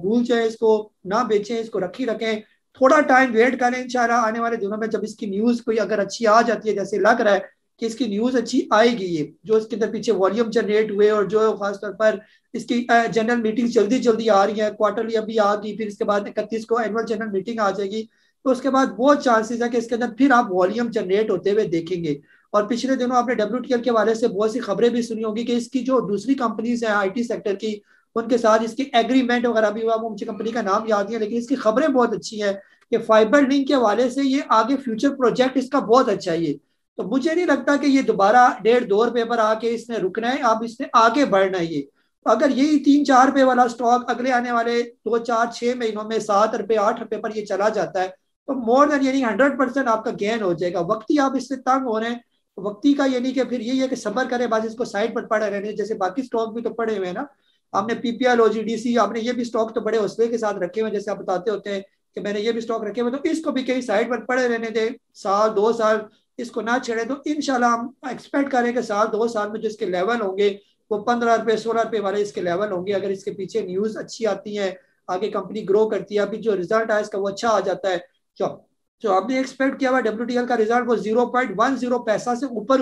भूल जाए, इसको ना बेचें, इसको रखी रखें, थोड़ा टाइम वेट करें। इंशाल्लाह आने वाले दिनों में जब इसकी न्यूज कोई अगर अच्छी आ जाती है, जैसे लग रहा है कि इसकी न्यूज अच्छी आएगी, ये जो इसके अंदर पीछे वॉल्यूम जनरेट हुए और जो खासतौर पर इसकी जनरल मीटिंग जल्दी जल्दी आ रही है, क्वार्टरली अभी आ गई, फिर इसके बाद 31 को एनुअल जनरल मीटिंग आ जाएगी, तो उसके बाद बहुत चांसेस है कि इसके अंदर फिर आप वॉल्यूम जनरेट होते हुए देखेंगे। और पिछले दिनों आपने WTL के हवाले से बहुत सी खबरें भी सुनी होगी कि इसकी जो दूसरी कंपनीज हैं IT सेक्टर की, उनके साथ इसकी एग्रीमेंट वगैरह भी हुआ। वो मुझे कंपनी का नाम याद नहीं है, लेकिन इसकी खबरें बहुत अच्छी हैं कि फाइबर लिंक के हवाले से ये आगे फ्यूचर प्रोजेक्ट इसका बहुत अच्छा है। ये तो मुझे नहीं लगता कि ये दोबारा 1.5-2 रुपए पर आके इसने रुकना है, अब इसने आगे बढ़ना है। ये अगर यही 3-4 रुपए वाला स्टॉक अगले आने वाले 2-4-6 महीनों में 7 रुपए 8 रुपए पर ये चला जाता है, तो मोर देन यानी 100% आपका गेन हो जाएगा। वक्ती आप इससे तंग हो रहे हैं, वक्ती का यानी कि फिर यही है कि सब्र करें, बस इसको साइड पर पड़े रहने। जैसे बाकी स्टॉक भी तो पड़े हुए हैं ना, आपने PPL OGDC आपने ये भी स्टॉक तो बड़े हौसले के साथ रखे हुए हैं, जैसे आप बताते होते हैं कि मैंने ये भी स्टॉक रखे हुए, तो इसको भी कहीं साइड पर पड़े रहने दे, 1-2 साल इसको ना छेड़े। तो इंशाल्लाह हम एक्सपेक्ट करें कि 1-2 साल में जो इसके लेवल होंगे वो 15 रुपए 16 रुपए वाले इसके लेवल होंगे, अगर इसके पीछे न्यूज अच्छी आती है, आगे कंपनी ग्रो करती है। अभी जो रिजल्ट आया इसका वो अच्छा आ जाता है, जो आपने एक्सपेक्ट किया हुआ WTL का रिजल्ट वो 0.10 पैसा से ऊपर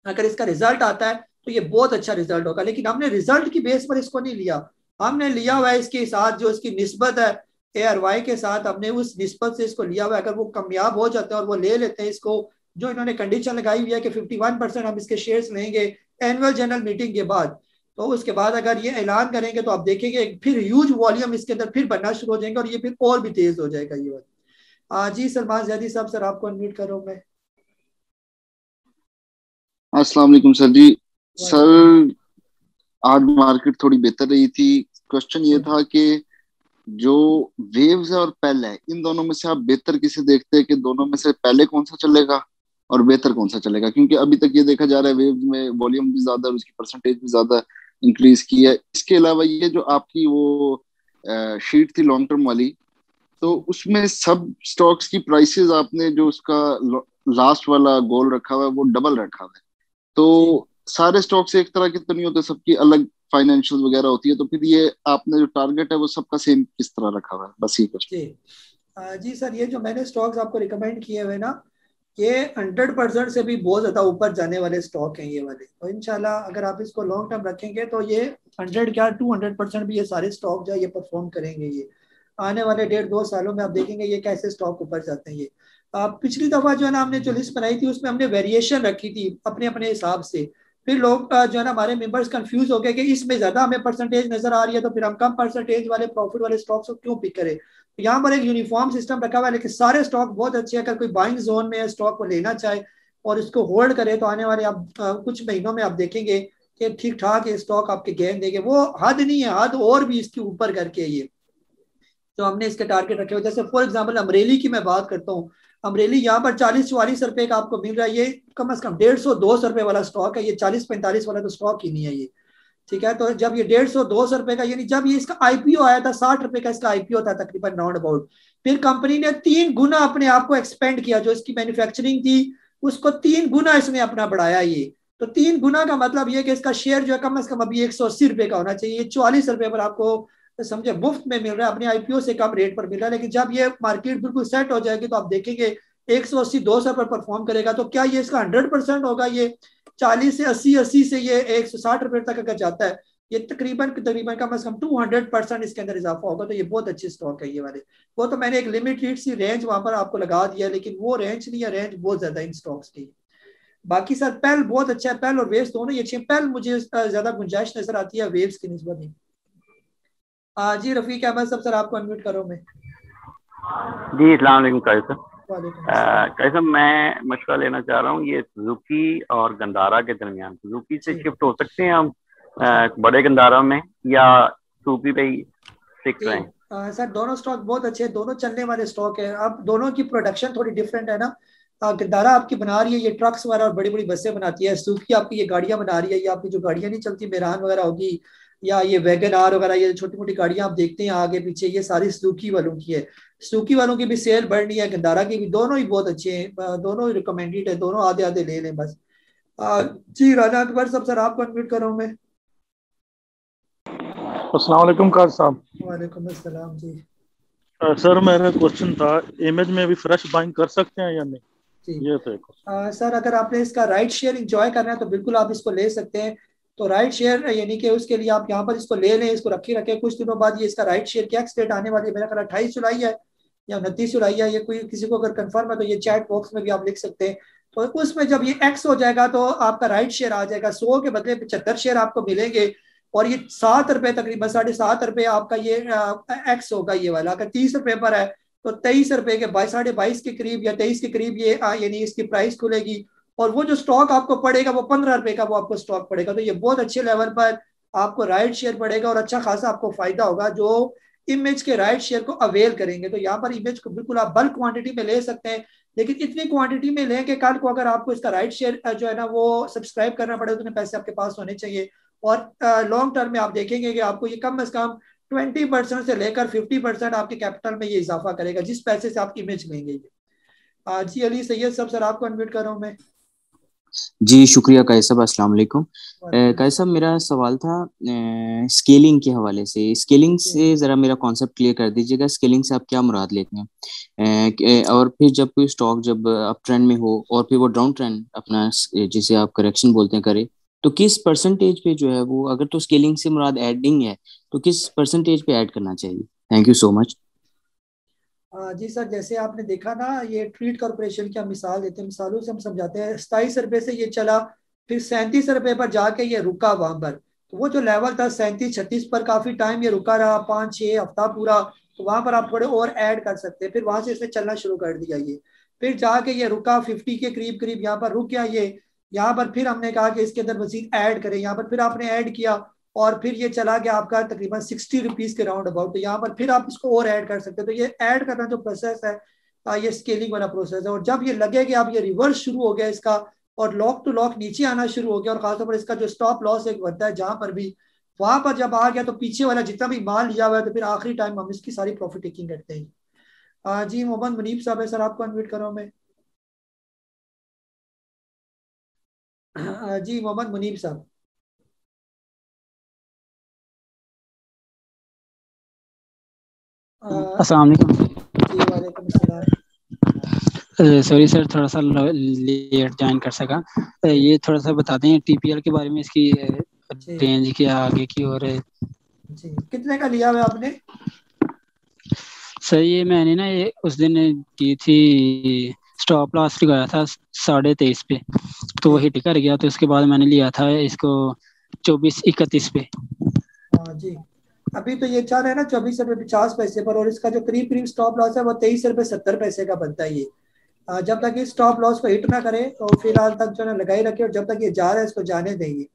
अगर इसका रिजल्ट आता है तो ये बहुत अच्छा रिजल्ट होगा। लेकिन हमने रिजल्ट की बेस पर इसको नहीं लिया, हमने लिया हुआ है इसके साथ जो इसकी निस्बत है ARY के साथ, हमने उस निस्बत से इसको लिया हुआ है। अगर वो कामयाब हो जाते हैं और वो ले लेते हैं इसको, जो इन्होंने कंडीशन लगाई हुई है कि 51% हम इसके शेयर्स लेंगे एनुअल जनरल मीटिंग के बाद, तो उसके बाद अगर ये ऐलान करेंगे तो आप देखेंगे फिर ह्यूज वॉल्यूम इसके अंदर फिर बनना शुरू हो जाएंगे और ये फिर और भी तेज हो जाएगा ये बात। जी सलमान जैदी साहब, सर आपको अनम्यूट करो मैं। अस्सलाम वालेकुम सर जी। सर आज मार्केट थोड़ी बेहतर रही थी। क्वेश्चन ये था कि जो वेव्स है और पेल है, इन दोनों में से आप बेहतर किसे देखते हैं कि दोनों में से पहले कौन सा चलेगा और बेहतर कौन सा चलेगा? क्योंकि अभी तक ये देखा जा रहा है वेव्स में वॉल्यूम भी ज्यादा है, उसकी परसेंटेज भी ज्यादा इंक्रीज की है। इसके अलावा ये जो आपकी वो शीट थी लॉन्ग टर्म वाली, तो उसमें सब स्टॉक्स की प्राइसेस आपने जो उसका लास्ट वाला गोल रखा हुआ है वो डबल रखा हुआ है। तो सारे स्टॉक्स एक तरह के तो नहीं होते, सबकी अलग फाइनेंशियल वगैरह होती है, तो फिर ये आपने जो टारगेट है वो सबका सेम किस तरह रखा हुआ है? बस ये क्वेश्चन। जी सर, ये जो मैंने स्टॉक्स आपको रिकमेंड किए हुए ना, ये 100% से भी बहुत ज्यादा ऊपर जाने वाले स्टॉक हैं ये वाले। तो इंशाल्लाह अगर आप इसको लॉन्ग टर्म रखेंगे तो ये 100 क्या 200% भी ये सारे स्टॉक जो है ये परफॉर्म करेंगे। ये आने वाले 1.5-2 सालों में आप देखेंगे ये कैसे स्टॉक ऊपर जाते हैं। ये पिछली दफा जो है ना हमने जो लिस्ट बनाई थी उसमें हमने वेरिएशन रखी थी अपने अपने हिसाब से, फिर लोग जो है ना हमारे मेंबर्स कंफ्यूज हो गए कि इसमें ज्यादा हमें परसेंटेज नजर आ रही है तो फिर हम कम परसेंटेज वाले प्रॉफिट वाले स्टॉक्स को क्यों पिक करें। तो यहाँ पर एक यूनिफॉर्म सिस्टम रखा हुआ है, लेकिन सारे स्टॉक बहुत अच्छे हैं। अगर कोई बाइंग जोन में स्टॉक को लेना चाहे और इसको होल्ड करे तो आने वाले आप कुछ महीनों में आप देखेंगे कि ठीक ठाक ये स्टॉक आपके गेन देंगे। वो हद नहीं है, हद और भी इसके ऊपर करके ये जो हमने इसके टारगेट रखे हुए। जैसे फॉर एग्जाम्पल अमरेली की मैं बात करता हूँ, अमरेली यहाँ पर 40-44 रुपए का आपको मिल रहा है। ये कम से कम 150-200 रुपए वाला स्टॉक है, ये 40-45 वाला तो स्टॉक ही नहीं है ये, ठीक है। तो जब ये 150-200 रुपए का, यानी जब ये इसका IPO आया था 60 रुपए का इसका IPO था तकरीबन राउंड अबाउट, फिर कंपनी ने 3 गुना अपने आप को एक्सपेंड किया, जो इसकी मैन्युफैक्चरिंग थी उसको 3 गुना इसने अपना बढ़ाया। ये तो 3 गुना का मतलब ये कि इसका शेयर जो है कम से कम अभी 180 रुपए का होना चाहिए, ये 40 रुपए पर आपको समझे मुफ्त में मिल रहा है, अपने IPO से कम रेट पर मिल रहा है। लेकिन जब ये मार्केट बिल्कुल सेट हो जाएगी तो आप देखेंगे 180-200 पर परफॉर्म करेगा। तो क्या ये इसका 100% होगा? ये 40 से 80 से ये 160 रुपए तक अगर जाता है, ये तकरीबन कम से कम 200% इसके अंदर इजाफा होगा। तो ये बहुत अच्छे स्टॉक है ये वाले। वो तो मैंने एक लिमिटेड सी रेंज वहां पर आपको लगा दिया, लेकिन वो रेंज नहीं है, रेंज बहुत ज्यादा इन स्टॉक्स की। बाकी सर पेल बहुत अच्छा है, पेल और वेव्स दोनों ही अच्छे हैं। पेल मुझे ज्यादा गुंजाइश नजर आती है वेव्स की निस्बत में। जी रफीक अहमद साहब, सर आपको अनम्यूट करो मैं। जी अस्सलाम वालेकुम काजी साहब, मैं मशवरा लेना चाह रहा हूँ। ये सुजुकी और गंदारा के दरमियान सुजुकी से शिफ्ट हो सकते हैं हम बड़े गंदारा में, या सूफी पे ही स्टिक रहें? सर दोनों स्टॉक बहुत अच्छे हैं, दोनों चलने वाले स्टॉक है। अब दोनों की प्रोडक्शन थोड़ी डिफरेंट है ना। गंदारा आपकी बना रही है ये ट्रक्स वगैरह और बड़ी बड़ी बसें बनाती है। सुजुकी आपकी ये गाड़ियां बना रही है, ये आपकी जो गाड़ियां नहीं चलती मेरान वगैरह होगी, या ये वैगन आर वगैरह, ये छोटी मोटी गाड़ियां आप देखते हैं आगे पीछे, ये सारी सुजुकी वालों की है। सुजुकी वालों की भी सेल बढ़ रही है, गंदारा की भी, दोनों ही बहुत अच्छे हैं, दोनों ही रिकमेंडेड है, दोनों आधे आधे ले लें बस। जी राना अकबर साहब, सर आपको अनम्यूट कर रहा हूँ मैं। अस्सलाम वालेकुम काज साहब। वालेकुम अस्सलाम जी। सर मेरा क्वेश्चन था, इमेज में भी फ्रेश बाइंग कर सकते हैं या नहीं? ये तो सर अगर आपने इसका राइट शेयर इंजॉय करना है तो बिल्कुल आप इसको ले सकते हैं। तो राइट शेयर यानी कि उसके लिए आप यहाँ पर इसको ले लें, इसको रखे रखें। कुछ दिनों बाद ये इसका राइट शेयर क्या एक्सडेट आने वाली है, मेरा ख्याल 28 जुलाई है या 29 जुलाई है, ये कोई किसी को अगर कंफर्म है तो ये चैट बॉक्स में भी आप लिख सकते हैं। तो उसमें जब ये एक्स हो जाएगा तो आपका राइट शेयर आ जाएगा, 100 के बदले 75 शेयर आपको मिलेंगे और ये 7 रुपए तकरीबन 7.5 रुपए आपका ये एक्स होगा ये वाला। अगर 30 रुपए पर है तो 23 रुपए के 22.5 के करीब या 23 के करीब ये यानी इसकी प्राइस खुलेगी। और वो जो स्टॉक आपको पड़ेगा वो 15 रुपए का वो आपको स्टॉक पड़ेगा। तो ये बहुत अच्छे लेवल पर आपको राइट शेयर पड़ेगा और अच्छा खासा आपको फायदा होगा जो इमेज के राइट शेयर को अवेल करेंगे। तो यहाँ पर इमेज को बिल्कुल आप बल्क क्वांटिटी में ले सकते हैं, लेकिन इतनी क्वांटिटी में लें कि कल को अगर आपको इसका राइट शेयर जो है ना वो सब्सक्राइब करना पड़े, उतने पैसे आपके पास होने चाहिए। और लॉन्ग टर्म में आप देखेंगे कि आपको ये कम से कम 20% से लेकर 50% आपके कैपिटल में ये इजाफा करेगा जिस पैसे से आप इमेज लेंगे। जी अली सैयद साहब, सर आपको अनम्यूट कर रहा हूँ मैं। जी शुक्रिया कायस साहब, अस्सलाम वालेकुम। कायस साहब मेरा सवाल था स्केलिंग के हवाले से। स्केलिंग से जरा मेरा कॉन्सेप्ट क्लियर कर दीजिएगा, स्केलिंग से आप क्या मुराद लेते हैं? और फिर जब कोई स्टॉक जब अप ट्रेंड में हो और फिर वो डाउन ट्रेंड अपना जिसे आप करेक्शन बोलते हैं करे, तो किस परसेंटेज पे जो है वो, अगर तो स्केलिंग से मुराद एडिंग है तो किस परसेंटेज पे ऐड करना चाहिए? Thank you so much. जी सर, जैसे आपने देखा ना ये ट्रीट कॉर्पोरेशन की हम मिसाल देते हैं, मिसालों से हम समझाते हैं। 27 रुपए से ये चला, फिर 37 रुपए पर जाके ये रुका वहां पर। तो वो जो लेवल था 37-36 पर काफी टाइम ये रुका रहा, 5-6 हफ्ता पूरा। तो वहां पर आप थोड़े और ऐड कर सकते हैं। फिर वहां से इसने चलना शुरू कर दिया ये, फिर जाके ये रुका 50 के करीब करीब यहाँ पर रुक गया ये। यहाँ पर फिर हमने कहा कि इसके अंदर मजीद ऐड करें, यहाँ पर फिर आपने ऐड किया और फिर ये चला गया आपका तकरीबन 60 रुपीज के राउंड अबाउट। तो यहाँ पर फिर आप इसको और ऐड कर सकते हैं। तो ये ऐड करना जो प्रोसेस है ये स्केलिंग वाला प्रोसेस है। और जब ये लगे कि अब ये रिवर्स शुरू हो गया इसका और लॉक टू लॉक नीचे आना शुरू हो गया, और खासतौर पर इसका जो स्टॉप लॉस एक बनता है जहां पर भी, वहां पर जब आ गया तो पीछे वाला जितना भी माल लिया हुआ है तो फिर आखिरी टाइम हम इसकी सारी प्रॉफिट टेकिंग करते हैं। जी मोहम्मद मुनीब साहब है, सर आपको अनम्यूट कर रहा हूं मैं। जी मोहम्मद मुनीब साहब। अस्सलाम वालेकुम। जी वालेकुम अस्सलाम। सॉरी सर, थोड़ा सा लेट ज्वाइन कर सका। ये थोड़ा सा बता दें टीपीएल के बारे में, इसकी रेंज क्या आगे की और जी कितने का लिया हुआ आपने? सर ये मैंने ना ये उस दिन की थी, स्टॉप लॉस लगाया था 23.5 पे, तो वो हिट कर गया। तो उसके बाद मैंने लिया था इसको 24-31 पे। हाँ जी, अभी तो ये चल रहा है ना 24 रुपये 50 पैसे पर, और इसका जो करीब करीब स्टॉप लॉस है वो 23 रुपये 70 पैसे का बनता है ये। जब तक ये स्टॉप लॉस को हिट ना करे तो फिलहाल तक जो है लगाई रखे, और जब तक ये जा रहा है इसको जाने देंगे।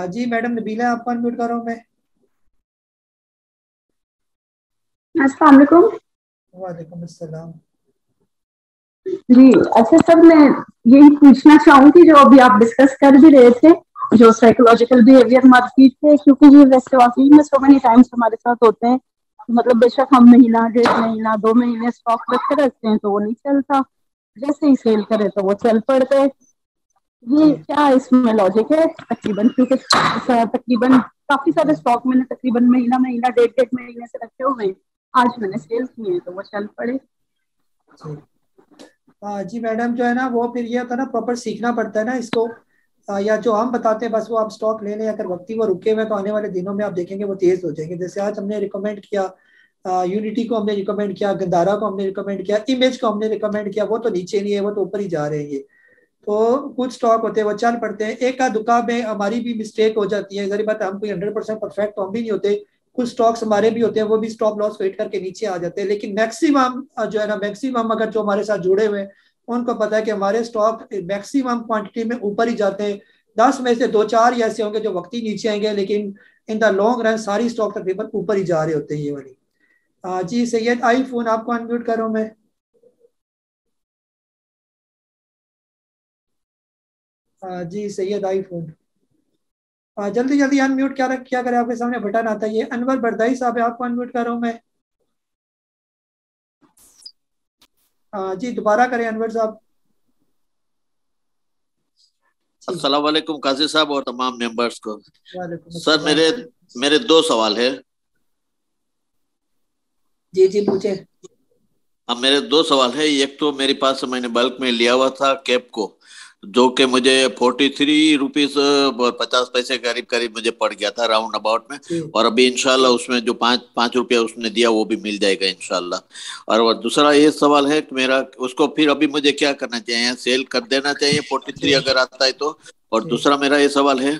जी मैडम नबीला, आपको अनम्यूट कर रहा हूँ मैं। अस्सलाम वालेकुम। वालेकुम अस्सलाम। जी अच्छा सर, मैं यही पूछना चाहूंगी जो अभी आप डिस्कस कर भी रहे थे, जो साइकोलॉजिकल बिहेवियर मार्केट है, क्योंकि ये वैसे वाकई में सो मेनी टाइम्स हमारे साथ होते हैं। मतलब बेशक हम महीना 1.5 महीना 2 महीने स्टॉक रखे रहते हैं तो वो नहीं चलता, जैसे ही सेल करे तो वो चल पड़ता है। ये क्या इसमें लॉजिक है? तकरीबन क्योंकि तकरीबन काफी सारे स्टॉक मैंने तकरीबन महीना 1.5 महीने से रखे हुए हैं, आज मैंने सेल किए तो वो चल पड़े। जी मैडम, जो है ना वो फिर ये होता है ना, प्रॉपर सीखना पड़ता है ना इसको। या जो हम बताते हैं बस वो आप स्टॉक ले लें, अगर वक्ती वो रुके हुए तो आने वाले दिनों में आप देखेंगे वो तेज हो जाएंगे। जैसे आज हमने रिकमेंड किया यूनिटी को, हमने रिकमेंड किया गंदारा को, हमने रिकमेंड किया इमेज को, हमने रिकमेंड किया, वो तो नीचे नहीं है, वो तो ऊपर ही जा रहे हैं। ये तो कुछ स्टॉक होते हैं वो चल पड़ते हैं। एक आध दुकान में हमारी भी मिस्टेक हो जाती है, जरी बात, हम कोई 100% परफेक्ट तो हम भी नहीं होते। कुछ स्टॉक्स हमारे भी होते हैं वो भी स्टॉप लॉस को हिट करके नीचे आ जाते हैं, लेकिन मैक्सिमम जो है ना, मैक्सिमम अगर जो हमारे साथ जुड़े हुए हैं उनको पता है कि हमारे स्टॉक मैक्सिमम क्वांटिटी में ऊपर ही जाते हैं। 10 में से 2-4 ही ऐसे होंगे जो वक्ती नीचे आएंगे, लेकिन इन द लॉन्ग रन सारी स्टॉक तकरीबन ऊपर ही जा रहे होते हैं ये वाली। जी सैयद आईफोन, आपको अनम्यूट करो मैं। जी सैयद आईफोन, जल्दी जल्दी अनम्यूट क्या करें, आपके सामने बटन आता है। ये अनवर बरदाई साहब है, आपको अनम्यूट कर रहा हूँ मैं। जी दोबारा करें अनवर साहब। अस्सलाम वालेकुम काजी साहब और तमाम मेंबर्स को। वालेकुम सर अस्सलाम। मेरे दो सवाल है। जी जी पूछे। अब मेरे दो सवाल है। एक तो मेरे पास मैंने बल्क में लिया हुआ था कैप को, जो कि मुझे 43 रुपीज और 50 पैसे करीब करीब मुझे पड़ गया था राउंड अबाउट में। और अभी इंशाल्लाह उसमें जो 5 रुपया उसने दिया वो भी मिल जाएगा इंशाल्लाह। और दूसरा ये सवाल है कि मेरा उसको फिर अभी मुझे क्या करना चाहिए, सेल कर देना चाहिए 43 अगर आता है तो। और दूसरा मेरा ये सवाल है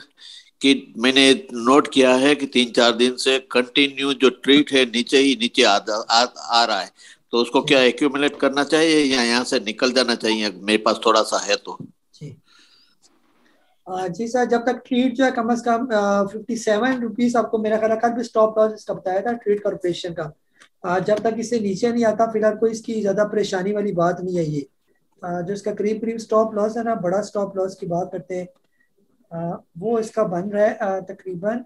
कि मैंने नोट किया है कि 3-4 दिन से कंटिन्यू जो ट्रीट है नीचे ही नीचे आ रहा है, तो उसको क्या एक्यूमुलेट करना चाहिए या यहाँ से निकल जाना चाहिए, मेरे पास थोड़ा सा है तो। जी सर, जब तक ट्रीट जो है कम से कम 57 रुपीज, आपको मेरा ख्याल कल भी स्टॉप लॉस इसका बताया था ट्रीट कॉर्पोरेशन का, जब तक इसे नीचे नहीं आता फिलहाल कोई इसकी ज्यादा परेशानी वाली बात नहीं है। ये जो इसका करीब करीब स्टॉप लॉस है ना, बड़ा स्टॉप लॉस की बात करते हैं, वो इसका बन रहा है तकरीबन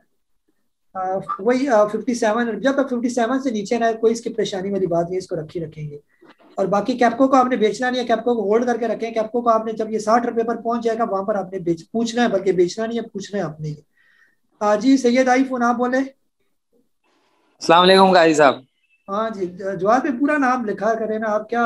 वही 57। जब तक 57 से नीचे ना कोई इसकी परेशानी वाली बात नहीं, इसको रखेंगे। और बाकी कैप्को को आपने बेचना नहीं है, कैप्को को होल्ड करके रखें। कैप्को को आपने जब ये 60 रुपए पर पहुंच जाएगा वहां पर आपने पूछना है, बल्कि बेचना नहीं है, पूछना है आपने ये। जी सैयद आईफोन, आप बोले। अस्सलाम वालेकुम काजी साहब। हाँ जी, जवाब पे पूरा नाम लिखा करें ना आप। क्या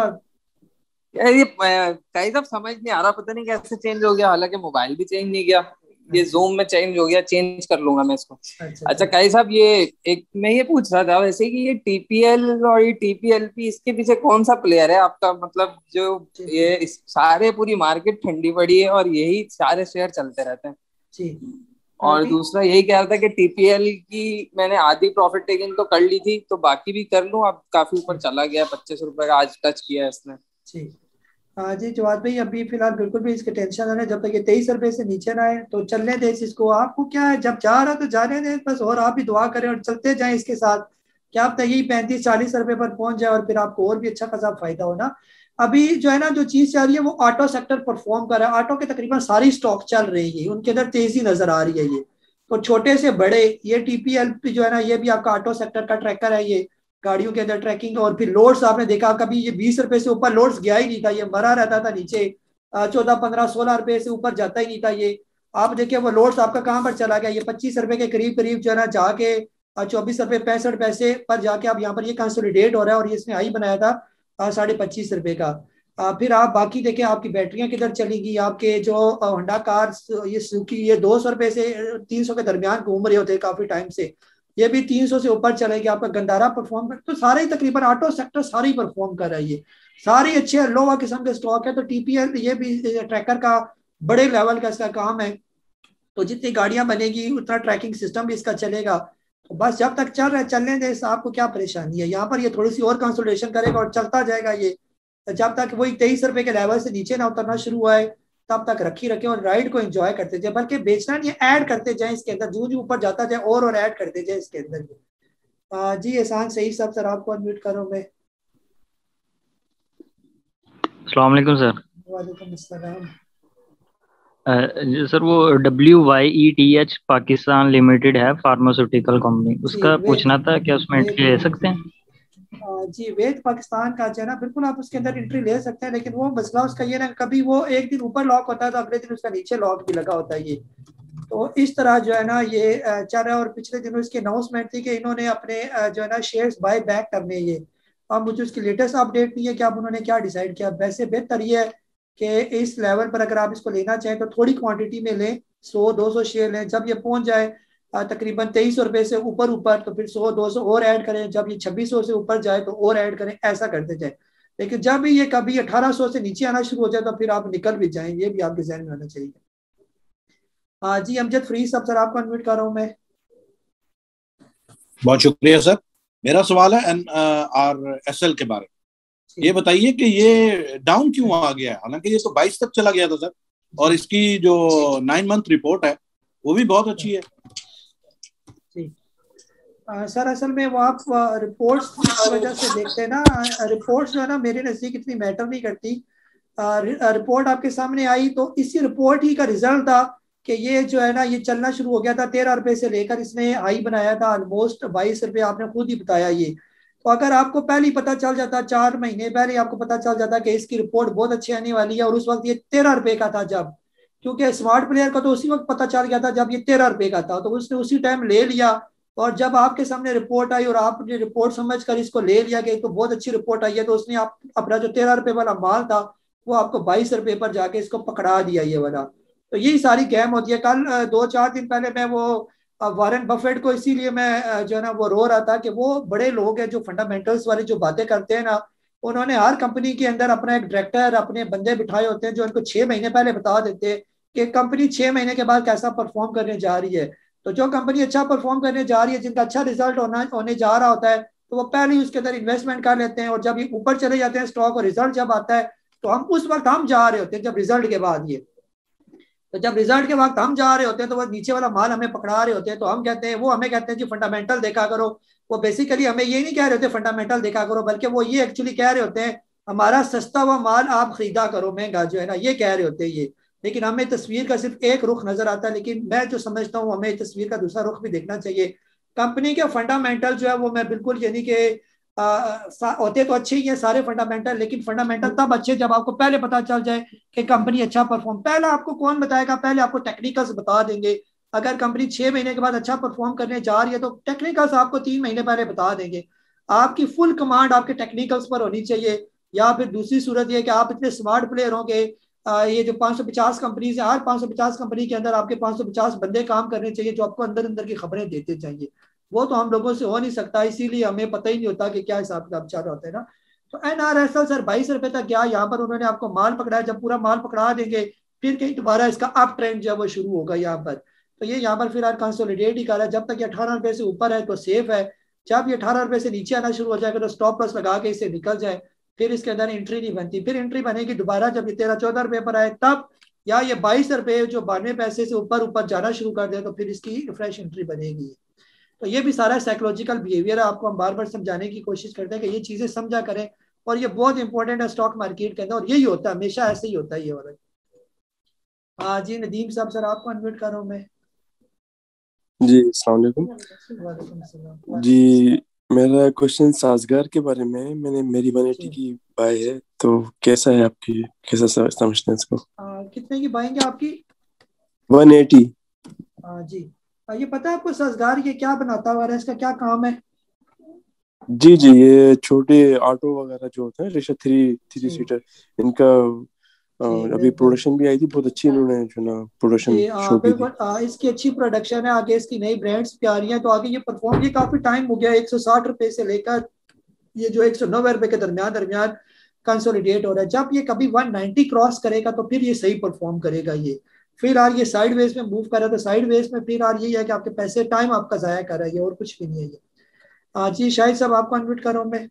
यार ये काजी साहब समझ नहीं आ रहा, पता नहीं कैसे चेंज हो गया, हालांकि मोबाइल भी चेंज नहीं किया, ये जूम में चेंज हो गया, चेंज कर लूंगा मैं इसको। अच्छा काजी साहब, ये एक मैं ये पूछ रहा था वैसे कि ये टीपीएल और ये टीपीएलपी, इसके पीछे कौन सा प्लेयर है आपका? मतलब जो ये सारे पूरी मार्केट ठंडी पड़ी है और यही सारे शेयर चलते रहते हैं जी। और दूसरा यही कह रहा था कि टीपीएल की मैंने आधी प्रॉफिट टेकिंग तो कर ली थी, तो बाकी भी कर लूं? अब काफी ऊपर चला गया, 25 रुपए का आज टच किया है इसने। जी जवाद भाई, अभी फिलहाल बिल्कुल भी इसके टेंशन ना है, जब तक ये 23 रुपए से नीचे ना आए तो चलने दे इसको। आपको क्या है, जब जा रहा तो जाने दे बस, और आप भी दुआ करें और चलते जाएं इसके साथ। क्या आप यही 35-40 रुपए पर पहुंच जाए और फिर आपको और भी अच्छा खासा फायदा हो ना। अभी जो है ना, जो चीज चल रही है वो ऑटो सेक्टर परफॉर्म कर रहा है। ऑटो के तकरीबन सारी स्टॉक चल रही है, उनके अंदर तेजी नजर आ रही है। ये तो छोटे से बड़े, ये टीपीएल जो है ना, ये भी आपका ऑटो सेक्टर का ट्रैकर है, ये गाड़ियों के अंदर ट्रैकिंग। और फिर लोड्स आपने देखा, कभी ये 20 रुपए से ऊपर लोड्स गया ही नहीं था, ये मरा रहता था नीचे, 14, 15, 16 रुपए से ऊपर जाता ही नहीं था ये। आप देखिए वो लोड्स आपका कहाँ पर चला गया, ये 25 रुपए के करीब करीब जो है ना जाके 24 रुपए 65 पैसे पर जाके अब यहाँ पर ये कंसोलिडेट हो रहा है। और ये इसने हाई बनाया था 25.5 रुपए का। फिर आप बाकी देखें, आपकी बैटरियां किधर चलेंगी, आपके जो होंडा कार, ये सुजुकी, ये 200 रुपए से 300 के दरमियान घूम रहे होते काफी टाइम से, ये भी 300 से ऊपर चलेगी। आपका गंदारा परफॉर्म कर, तो सारे ही तकरीबन ऑटो सेक्टर सारे ही परफॉर्म कर रही है, सारी अच्छे लोवा किस्म के स्टॉक है। तो टीपीएल ये भी ट्रैकर का बड़े लेवल का इसका काम है, तो जितनी गाड़ियां बनेगी उतना ट्रैकिंग सिस्टम भी इसका चलेगा। तो बस जब तक चल रहा है चलने दे, आपको क्या परेशानी है। यहाँ पर ये थोड़ी सी और कंसोलिडेशन करेगा और चलता जाएगा ये, जब तक वही 23 रुपए के लेवल से नीचे ना उतरना शुरू हुआ है तब तक रखें और राइड को एंजॉय करते जाए, बल्कि बेचना नहीं, ऐड करते जाए इसके अंदर, जो ऊपर जाता जाए और ऐड करते जाए इसके अंदर। जी एहसान सही सब सर, आपको अनम्यूट करो मैं। अस्सलाम वालेकुम सर। वालेकुम अस्सलाम। सर वो WYETH पाकिस्तान लिमिटेड है, फार्मास्यूटिकल कंपनी, उसका पूछना था क्या उसमें एंट्री ले सकते हैं? जी वेद पाकिस्तान का जो है ना, बिल्कुल आप उसके अंदर एंट्री ले सकते हैं, लेकिन वो मसला उसका ये ना, कभी वो एक दिन ऊपर लॉक होता है तो अगले दिन उसका नीचे लॉक भी लगा होता है ये। तो इस तरह जो है ना ये चल रहा है। और पिछले दिनों इसकी अनाउंसमेंट थी कि इन्होंने अपने जो है ना शेयर्स बाय बैक करने ये। अब मुझे उसकी लेटेस्ट अपडेट नहीं है कि अब उन्होंने क्या डिसाइड किया। वैसे बेहतर ये है कि इस लेवल पर अगर आप इसको लेना चाहें तो थोड़ी क्वांटिटी में लें, 100-200 शेयर लें। जब ये पहुंच जाए तकरीबन 23 रुपए से ऊपर तो फिर 100-200 और ऐड करें, जब ये 2600 से ऊपर जाए तो और ऐड करें, ऐसा करते जाए। लेकिन जब भी ये कभी 1800 से नीचे आना शुरू हो जाए तो फिर आप निकल भी जाएं, ये भी आपके ज़हन में होना चाहिए। जी अमजद फ्री सब सर, आपको अनम्यूट कर रहा हूँ मैं। बहुत शुक्रिया सर। मेरा सवाल है NRSL के बारे में। ये बताइए कि ये डाउन क्यों आ गया है, हालांकि ये तो 22 तक चला गया था सर, और इसकी जो 9 मंथ रिपोर्ट है वो भी बहुत अच्छी है। सर असल में वो आप रिपोर्ट्स की वजह से देखते हैं ना, रिपोर्ट्स जो है ना मेरे नज़दीक इतनी मैटर नहीं करती। रिपोर्ट आपके सामने आई तो इसी रिपोर्ट ही का रिजल्ट था कि ये जो है ना ये चलना शुरू हो गया था 13 रुपए से लेकर इसने हाई बनाया था ऑलमोस्ट 22 रुपए, आपने खुद ही बताया ये। तो अगर आपको पहले ही पता चल जाता, 4 महीने पहले आपको पता चल जाता कि इसकी रिपोर्ट बहुत अच्छी आने वाली है, और उस वक्त ये 13 रुपए का था जब, क्योंकि स्मार्ट प्लेयर का तो उसी वक्त पता चल गया था जब ये 13 रुपए का था, तो उसने उसी टाइम ले लिया। और जब आपके सामने रिपोर्ट आई और आपने रिपोर्ट समझकर इसको ले लिया कि तो बहुत अच्छी रिपोर्ट आई है, तो उसने आप अपना जो 13 रुपए वाला माल था वो आपको 22 रुपए पर जाके इसको पकड़ा दिया ये वाला। तो यही सारी गेम होती है। कल 2-4 दिन पहले मैं वो वारेन बफेट को इसीलिए मैं जो है ना वो रो रहा था कि वो बड़े लोग हैं जो फंडामेंटल्स वाली जो बातें करते हैं ना, उन्होंने हर कंपनी के अंदर अपना एक डायरेक्टर, अपने बंदे बिठाए होते हैं जो उनको 6 महीने पहले बता देते हैं कि कंपनी 6 महीने के बाद कैसा परफॉर्म करने जा रही है। तो जो कंपनी अच्छा परफॉर्म करने जा रही है, जिनका अच्छा रिजल्ट होने जा रहा होता है, तो वो पहले ही उसके अंदर इन्वेस्टमेंट कर लेते हैं, और जब ये ऊपर चले जाते हैं स्टॉक और रिजल्ट जब आता है तो हम उस वक्त हम जा रहे होते हैं, जब रिजल्ट के बाद ये, तो जब रिजल्ट के वक्त हम जा रहे होते हैं तो वो नीचे वाला माल हमें पकड़ा रहे होते हैं, तो हम कहते हैं, वो हमें कहते हैं जी फंडामेंटल देखा करो। वो बेसिकली हमें ये नहीं कह रहे होते फंडामेंटल देखा करो, बल्कि वो ये एक्चुअली कह रहे होते हैं हमारा सस्ता हुआ माल आप खरीदा करो, महंगा जो है ना, ये कह रहे होते हैं ये। लेकिन हमें तस्वीर का सिर्फ एक रुख नजर आता है, लेकिन मैं जो समझता हूँ हमें तस्वीर का दूसरा रुख भी देखना चाहिए। कंपनी के फंडामेंटल जो है वो मैं बिल्कुल यानी कि होते तो अच्छे ही है सारे फंडामेंटल, लेकिन फंडामेंटल तब अच्छे जब आपको पहले पता चल जाए कि कंपनी अच्छा परफॉर्म। पहले आपको कौन बताएगा, पहले आपको टेक्निकल्स बता देंगे। अगर कंपनी 6 महीने के बाद अच्छा परफॉर्म करने जा रही है तो टेक्निकल्स आपको 3 महीने पहले बता देंगे। आपकी फुल कमांड आपके टेक्निकल्स पर होनी चाहिए। या फिर दूसरी सूरत ये कि आप इतने स्मार्ट प्लेयर होंगे, ये जो 550 कंपनीज है, हर 550 कंपनी के अंदर आपके 550 बंदे काम करने चाहिए जो आपको अंदर अंदर की खबरें देते चाहिए। वो तो हम लोगों से हो नहीं सकता, इसीलिए हमें पता ही नहीं होता कि क्या हिसाब किताब चल रहा होता है ना। तो NRSL सर 22 रुपए तक गया, यहाँ पर उन्होंने आपको माल पकड़ाया। जब पूरा माल पकड़ा देंगे फिर कहीं दोबारा इसका अप ट्रेंड जो है वो शुरू होगा यहाँ पर। तो ये यहाँ पर फिलहाल कंसोलिडेट ही कर रहा है। जब तक ये 18 रुपए से ऊपर है तो सेफ है। जब ये 18 रुपए से नीचे आना शुरू हो जाएगा तो स्टॉप लॉस लगा के इसे निकल जाए, फिर इसके अंदर एंट्री नहीं बनती। फिर एंट्री बनेगी दोबारा जब ये 13-14 रुपए पर आए तब, या ये 22 रुपए जो 92 पैसे से ऊपर ऊपर जाना शुरू कर दे तो फिर इसकी फ्रेश एंट्री बनेगी। तो ये भी सारा साइकोलॉजिकल बिहेवियर है, आपको हम बार बार समझाने की कोशिश करते हैं कि ये चीजें समझा करें, और ये बहुत इंपॉर्टेंट है स्टॉक मार्केट के अंदर, और यही होता है हमेशा, ऐसे ही होता है ये वाला। हाँ जी नदीम साहब, सर आपको अनम्यूट कर रहा हूँ मैं। जी अस्सलाम वालेकुम। जी मेरा क्वेश्चन साजगार के बारे में है। मैंने मेरी 180 की बाय है, तो कैसा है आपकी, कैसा समझते हैं इसको? कितने की बाइंग है आपकी? 180। हाँ जी। ये पता है आपको साजगार ये क्या बनाता हुआ है, इसका क्या काम है? जी जी, ये छोटे ऑटो वगैरह जो होते हैं, रिक्शा थ्री सीटर, इनका अभी प्रोडक्शन भी आई थी बहुत अच्छी, इन्होंने जो ना प्रोडक्शन शो की थी। इसकी अच्छी प्रोडक्शन है, आगे इसकी नई ब्रांड्स भी आ रही हैं, तो आगे ये परफॉर्म, ये काफी टाइम हो गया 160 रुपए से लेकर ये जो 190 रुपए के दरमियान कंसोलिडेट हो रहा है। जब ये कभी 190 क्रॉस करेगा तो फिर ये सही परफॉर्म करेगा। ये फिर यार ये साइड वेज में मूव कर रहा है, तो साइड वेज में फिर यार यही है कि आपके पैसे टाइम आपका जाया कर रहा है, और कुछ भी नहीं है ये। जी शाहिद साहब आपको अनम्यूट कर रहा हूँ मैं।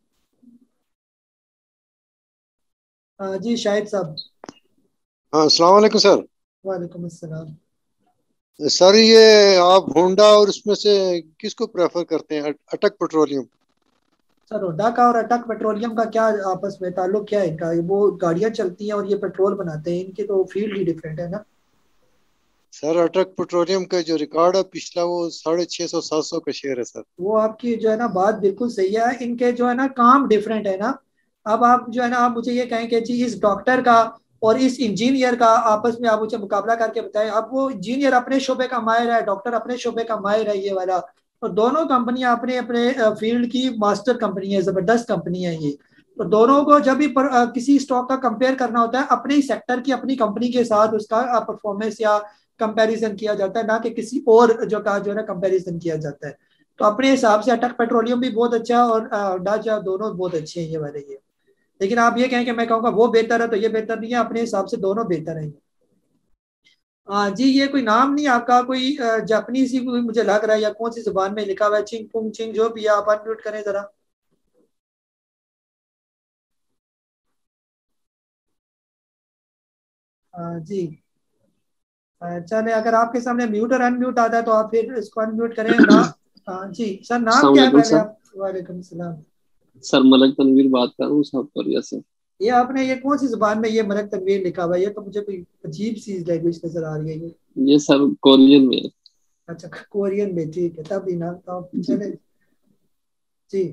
जी शाहिद साहब। हाँ अस्सलाम वालेकुम सर। वालेकुम अस्सलाम। सर ये आप होंडा और उसमें से किसको प्रेफर करते हैं, अटक पेट्रोलियम? सर होंडा का और अटक पेट्रोलियम का क्या आपस में ताल्लुक क्या है इनका? वो गाड़ियां चलती हैं और ये पेट्रोल बनाते हैं, इनके तो फील्ड ही डिफरेंट है ना। सर अटक पेट्रोलियम का जो रिकॉर्ड है पिछला वो 650-700 का शेयर है सर। वो आपकी जो है ना बात बिल्कुल सही है, इनके जो है ना काम डिफरेंट है ना। अब आप जो है ना आप मुझे ये कहें कि जी इस डॉक्टर का और इस इंजीनियर का आपस में आप मुझे मुकाबला करके बताएं। अब वो इंजीनियर अपने शोबे का माहिर है, डॉक्टर अपने शोबे का माहिर है ये वाला, तो दोनों कंपनियां अपने अपने फील्ड की मास्टर कंपनी है, जबरदस्त कंपनी है ये। तो दोनों को जब भी किसी स्टॉक का कंपेयर करना होता है अपने ही सेक्टर की अपनी कंपनी के साथ उसका परफॉर्मेंस या कंपैरिजन किया जाता है, ना कि किसी और जो का जो है ना कंपैरिजन किया जाता है। तो अपने हिसाब से अटक पेट्रोलियम भी बहुत अच्छा है और डाचा दोनों बहुत अच्छे हैं ये वाले ये। लेकिन आप ये कहें कि मैं कहूँगा वो बेहतर है तो ये बेहतर नहीं है, अपने हिसाब से दोनों बेहतर हैं। हाँ जी, ये कोई नाम नहीं आपका, कोई जापानीज ही कोई मुझे लग रहा है, या कौन सी जुबान में लिखा हुआ है, चिंग पुंग चिंग जो भी है। आप अनम्यूट करें जरा। जी चले, अगर आपके सामने म्यूट और अनम्यूट आता है तो आप फिर इसको अनम्यूट करें ना। जी सर, नाम क्या है पहले आप? वालेकुम सलाम सर, मलक तनवीर बात कर रहा हूँ साउथ कोरिया से। ये आपने ये कौन सी जुबान में ये मलक तनवीर लिखा हुआ है? ये तो मुझे कोई अजीब सी लैंग्वेज नजर आ रही है। ये सर कोरियन में। अच्छा, कोरियन में, ठीक है, तब ही ना, तब चले जी।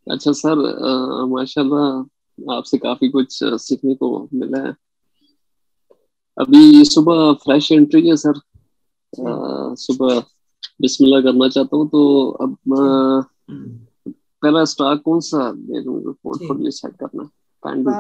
अच्छा सर, माशाल्लाह आपसे काफी कुछ सीखने को मिला है। अभी सुबह फ्रेश एंट्री है सर, सुबह बिस्मिल्लाह करना चाहता हूँ, तो अब पहला स्टॉक कौन सा ले लूँगा, पोर्टफोलियो सेट करना?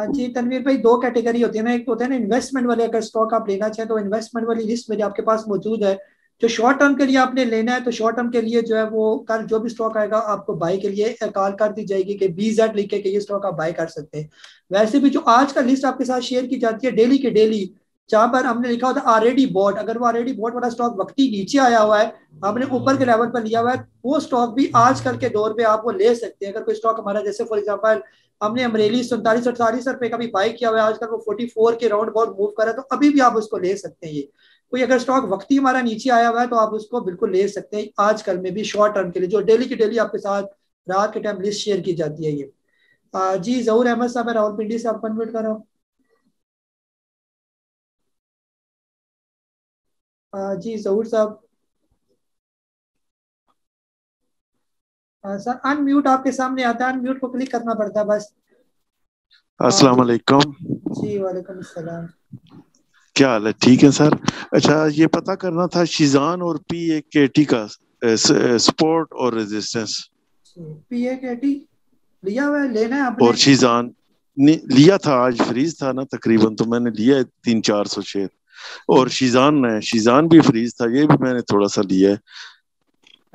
जी तनवीर भाई, दो कैटेगरी होती है ना, एक होता है ना इन्वेस्टमेंट वाले, अगर स्टॉक आप लेना चाहें तो इन्वेस्टमेंट वाली लिस्ट मेरे आपके पास मौजूद है। जो शॉर्ट टर्म के लिए आपने लेना है तो शॉर्ट टर्म के लिए जो है वो कल जो भी स्टॉक आएगा आपको बाई के लिए कॉल कर दी जाएगी कि BZ लिख के ये स्टॉक आप बाई कर सकते हैं। वैसे भी जो आज का लिस्ट आपके साथ शेयर की जाती है डेली के डेली, जहाँ पर हमने लिखा होता है ऑलरेडी बॉट, अगर वो ऑलरेडी बॉट वाला स्टॉक वक्ती नीचे आया हुआ है, आपने ऊपर के लेवल पर लिया हुआ है, वो स्टॉक भी आजकल के दौर पे आप वो ले सकते हैं। अगर कोई स्टॉक हमारा, जैसे फॉर एग्जांपल हमने अमरेली 47-48 रुपए का भी बाई किया हुआ है, आजकल वो 44 के राउंड अबाउट मूव कर रहा है, तो अभी भी आप उसको ले सकते हैं। ये कोई अगर स्टॉक वक्ती हमारा नीचे आया हुआ है तो आप उसको बिल्कुल ले सकते हैं आजकल में भी, शॉर्ट टर्म के लिए, जो डेली की डेली आपके साथ रात के टाइम लिस्ट शेयर की जाती है ये। जी जहूर अहमद साहब, मैं रावलपिंडी से आपको इन्वाइट कर रहा हूँ। जी जहूर साहब। सर अनम्यूट आपके सामने आता है, अनम्यूट को क्लिक करना पड़ता है बस। अस्सलाम वालेकुम। जी वालेकुम अस्सलाम। क्या हाल है? ठीक है सर। अच्छा, ये पता करना था शीजान और PAKT का सपोर्ट और रेजिस्टेंस। PAKT लिया हुआ है, लेना है आपने? और शीजान लिया था, आज फ्रीज था ना तकरीबन, तो मैंने लिया है 300-400 शेयर। और शीजान भी फ्रीज था, ये भी मैंने थोड़ा सा लिया है।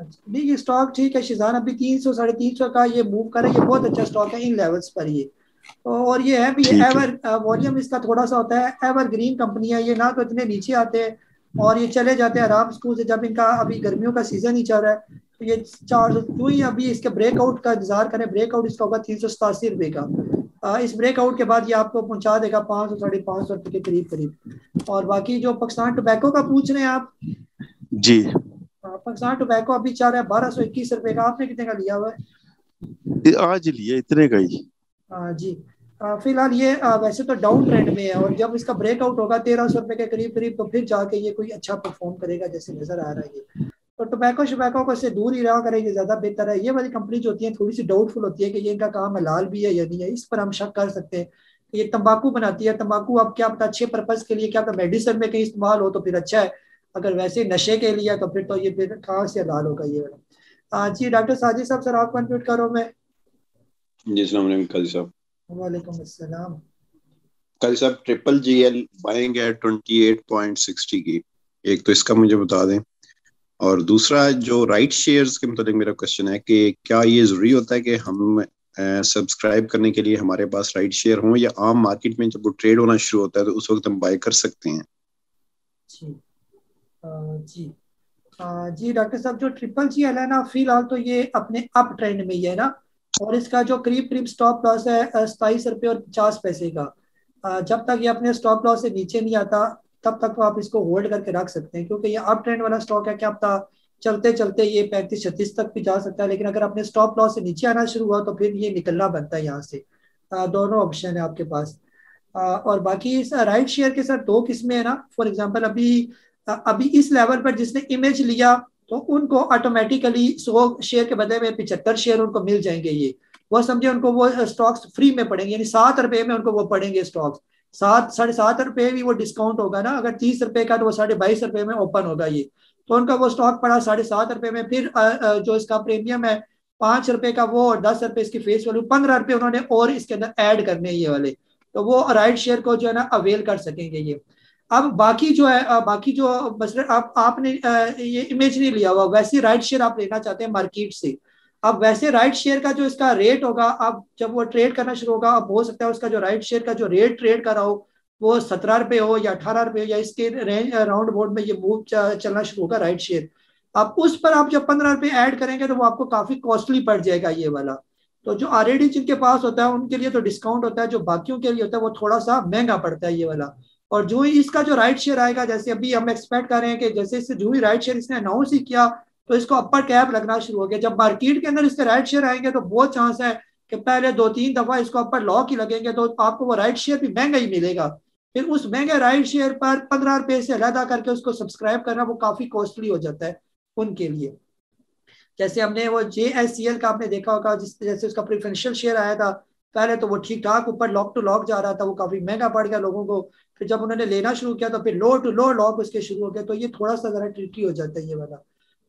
नहीं ये स्टॉक ठीक है, शीजान अभी 300-350 का ये मूव करे, ये बहुत अच्छा स्टॉक है इन लेवल्स पर ये। और ये है भी एवर वॉल्यूम इसका थोड़ा सा होता है, एवर ग्रीन कंपनी है ये, ना तो इतने नीचे आते हैं और ये चले जाते हैं आराम से। जब इनका अभी गर्मियों का सीजन ही चल रहा है तो ये 400 क्यों ही अभी इसके ब्रेकआउट का इंतजार करें। ब्रेकआउट इसका होगा 387 रुपए का। इस ब्रेकआउट के बाद ये आपको पहुंचा देगा 500-550 रुपए के करीब करीब। और बाकी जो पाकिस्तान टोबैको का पूछ रहे हैं आप जी, पाकिस्तान टोबैको अभी चल रहा है 1221 रुपए का। आपने कितने का लिया हुआ है? आज लिया इतने का ही। जी फिलहाल ये वैसे तो डाउन ट्रेंड में है, और जब इसका ब्रेकआउट होगा 1300 रुपए के करीब करीब तो फिर जाके ये कोई अच्छा परफॉर्म करेगा जैसे नजर आ रहा है ये। तो टोबैको को से दूर ही रहा करेंगे, ज्यादा बेहतर है। ये वाली कंपनी जो होती है थोड़ी सी डाउटफुल होती है कि ये इनका काम हलाल भी है या नहीं है, इस पर हम शक कर सकते हैं। ये तंबाकू बनाती है, तंबाकू अब क्या पता अच्छे पर्पज के लिए, क्या पता मेडिसिन में कहीं इस्तेमाल हो तो फिर अच्छा है, अगर वैसे नशे के लिए तो फिर तो ये फिर कहाँ से हलाल होगा ये वाला। जी डॉक्टर साजिद साहब, सर आपको अनम्यूट करो मैं। जी अस्सलाम वालेकुम काजी साहब। वालेकुम अस्सलाम। काजी साहब, GGL बाइंग है 28.60 की, एक तो इसका मुझे बता दें। और दूसरा जो राइट शेयर्स के मतलब मेरा क्वेश्चन है कि क्या ये जरूरी होता है कि हम सब्सक्राइब करने के लिए हमारे पास राइट शेयर हों, या आम मार्केट में जब वो ट्रेड होना शुरू होता है तो उस वक्त हम बाय कर सकते हैं? जी जी डॉक्टर साहब, जो GGL है ना फिलहाल तो ये अपने अप ट्रेंड में ही है ना, और इसका जो करीब स्टॉप लॉस है 27 रुपये और 50 पैसे का। जब तक ये अपने स्टॉप लॉस से नीचे नहीं आता तब तक तो आप इसको होल्ड करके रख सकते हैं, क्योंकि ये अप ट्रेंड वाला स्टॉक है, क्या पता चलते चलते ये 35-36 तक भी जा सकता है। लेकिन अगर अपने स्टॉप लॉस से नीचे आना शुरू हुआ तो फिर ये निकलना बनता है यहाँ से। दोनों ऑप्शन है आपके पास। और बाकी राइट शेयर के साथ दो किस्में है ना। फॉर एग्जाम्पल अभी इस लेवल पर जिसने इमेज लिया तो उनको ऑटोमेटिकली 100 शेयर के बदले में 75 शेयर उनको मिल जाएंगे। ये वो समझे, उनको वो स्टॉक्स फ्री में पड़ेंगे, यानी 7 रुपए में उनको वो पड़ेंगे स्टॉक्स। 7-7.5 रुपए भी वो डिस्काउंट होगा ना, अगर 30 रुपए का तो वो 22.5 रुपए में ओपन होगा ये, तो उनका वो स्टॉक पड़ा 7.5 रुपए में। फिर जो इसका प्रीमियम है 5 रुपए का वो, और 10 रुपए इसकी फेस वैल्यू, 15 रुपए उन्होंने और इसके अंदर ऐड करने ये वाले, तो वो राइट शेयर को जो है ना अवेल कर सकेंगे ये। अब बाकी जो है बाकी जो मसले आपने ये इमेज नहीं लिया हुआ, वैसे राइट शेयर आप लेना चाहते हैं मार्केट से। अब वैसे राइट शेयर का जो इसका रेट होगा, अब जब वो ट्रेड करना शुरू होगा, अब हो सकता है उसका जो राइट शेयर का जो रेट ट्रेड कर रहा हो वो 17 रुपए हो या 18 रुपए हो, या इसके रेंज राउंड बोर्ड में ये मूव चलना शुरू होगा राइट शेयर। अब उस पर आप जब 15 रुपए ऐड करेंगे तो वो आपको काफी कॉस्टली पड़ जाएगा ये वाला। तो जो ऑलरेडी जिनके पास होता है उनके लिए तो डिस्काउंट होता है, जो बाकियों के लिए होता है वो थोड़ा सा महंगा पड़ता है ये वाला। और जो ही इसका जो राइट शेयर आएगा, जैसे अभी हम एक्सपेक्ट कर रहे हैं कि जैसे इससे जो ही राइट शेयर इसने अनाउंस ही किया तो इसको अपर कैप लगना शुरू हो गया। जब मार्केट के अंदर इसके राइट शेयर आएंगे तो बहुत चांस है कि पहले 2-3 दफा इसको अपर लॉक ही लगेंगे तो आपको वो राइट शेयर भी महंगा ही मिलेगा। फिर उस महंगे राइट शेयर पर 15 रुपए से अलहदा करके उसको सब्सक्राइब करना वो काफी कॉस्टली हो जाता है उनके लिए। जैसे हमने वो JSCL का आपने देखा होगा, जैसे उसका प्रेफरेंशियल शेयर आया था, पहले तो वो ठीक ठाक ऊपर लॉक टू लॉक जा रहा था, वो काफी महंगा पड़ गया लोगों को। फिर जब उन्होंने लेना शुरू किया तो फिर लो टू लो लॉक उसके शुरू हो गए, तो ये थोड़ा सा जरा ट्रिकी हो जाता है ये वाला।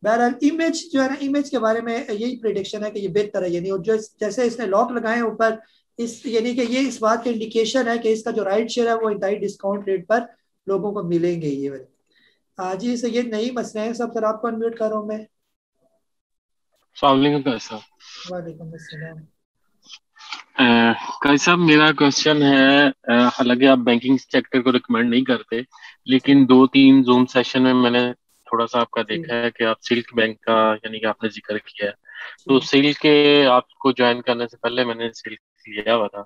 बहरहाल इमेज जो है ना, इमेज के बारे में यही प्रेडिक्शन है कि ये बेहतर है, यानी और जो जैसे इसने लॉक लगाए ऊपर, इस यानी कि ये इस बात की इंडिकेशन है कि इसका जो राइट शेयर है वो इंतहाई डिस्काउंट रेट पर लोगों को मिलेंगे ये वाले। जी सर, ये नई मसले हैं सब। सर आपको अनम्यूट कर रहा हूँ मैं। वालेकुम अस्सलाम। काजी साहब, मेरा क्वेश्चन है, हालांकि आप बैंकिंग सेक्टर को रिकमेंड नहीं करते, लेकिन 2-3 जूम सेशन में मैंने थोड़ा सा आपका देखा है कि आप सिल्क बैंक का यानी कि आपने जिक्र किया है। तो सिल्क के आपको ज्वाइन करने से पहले मैंने सिल्क लिया हुआ था,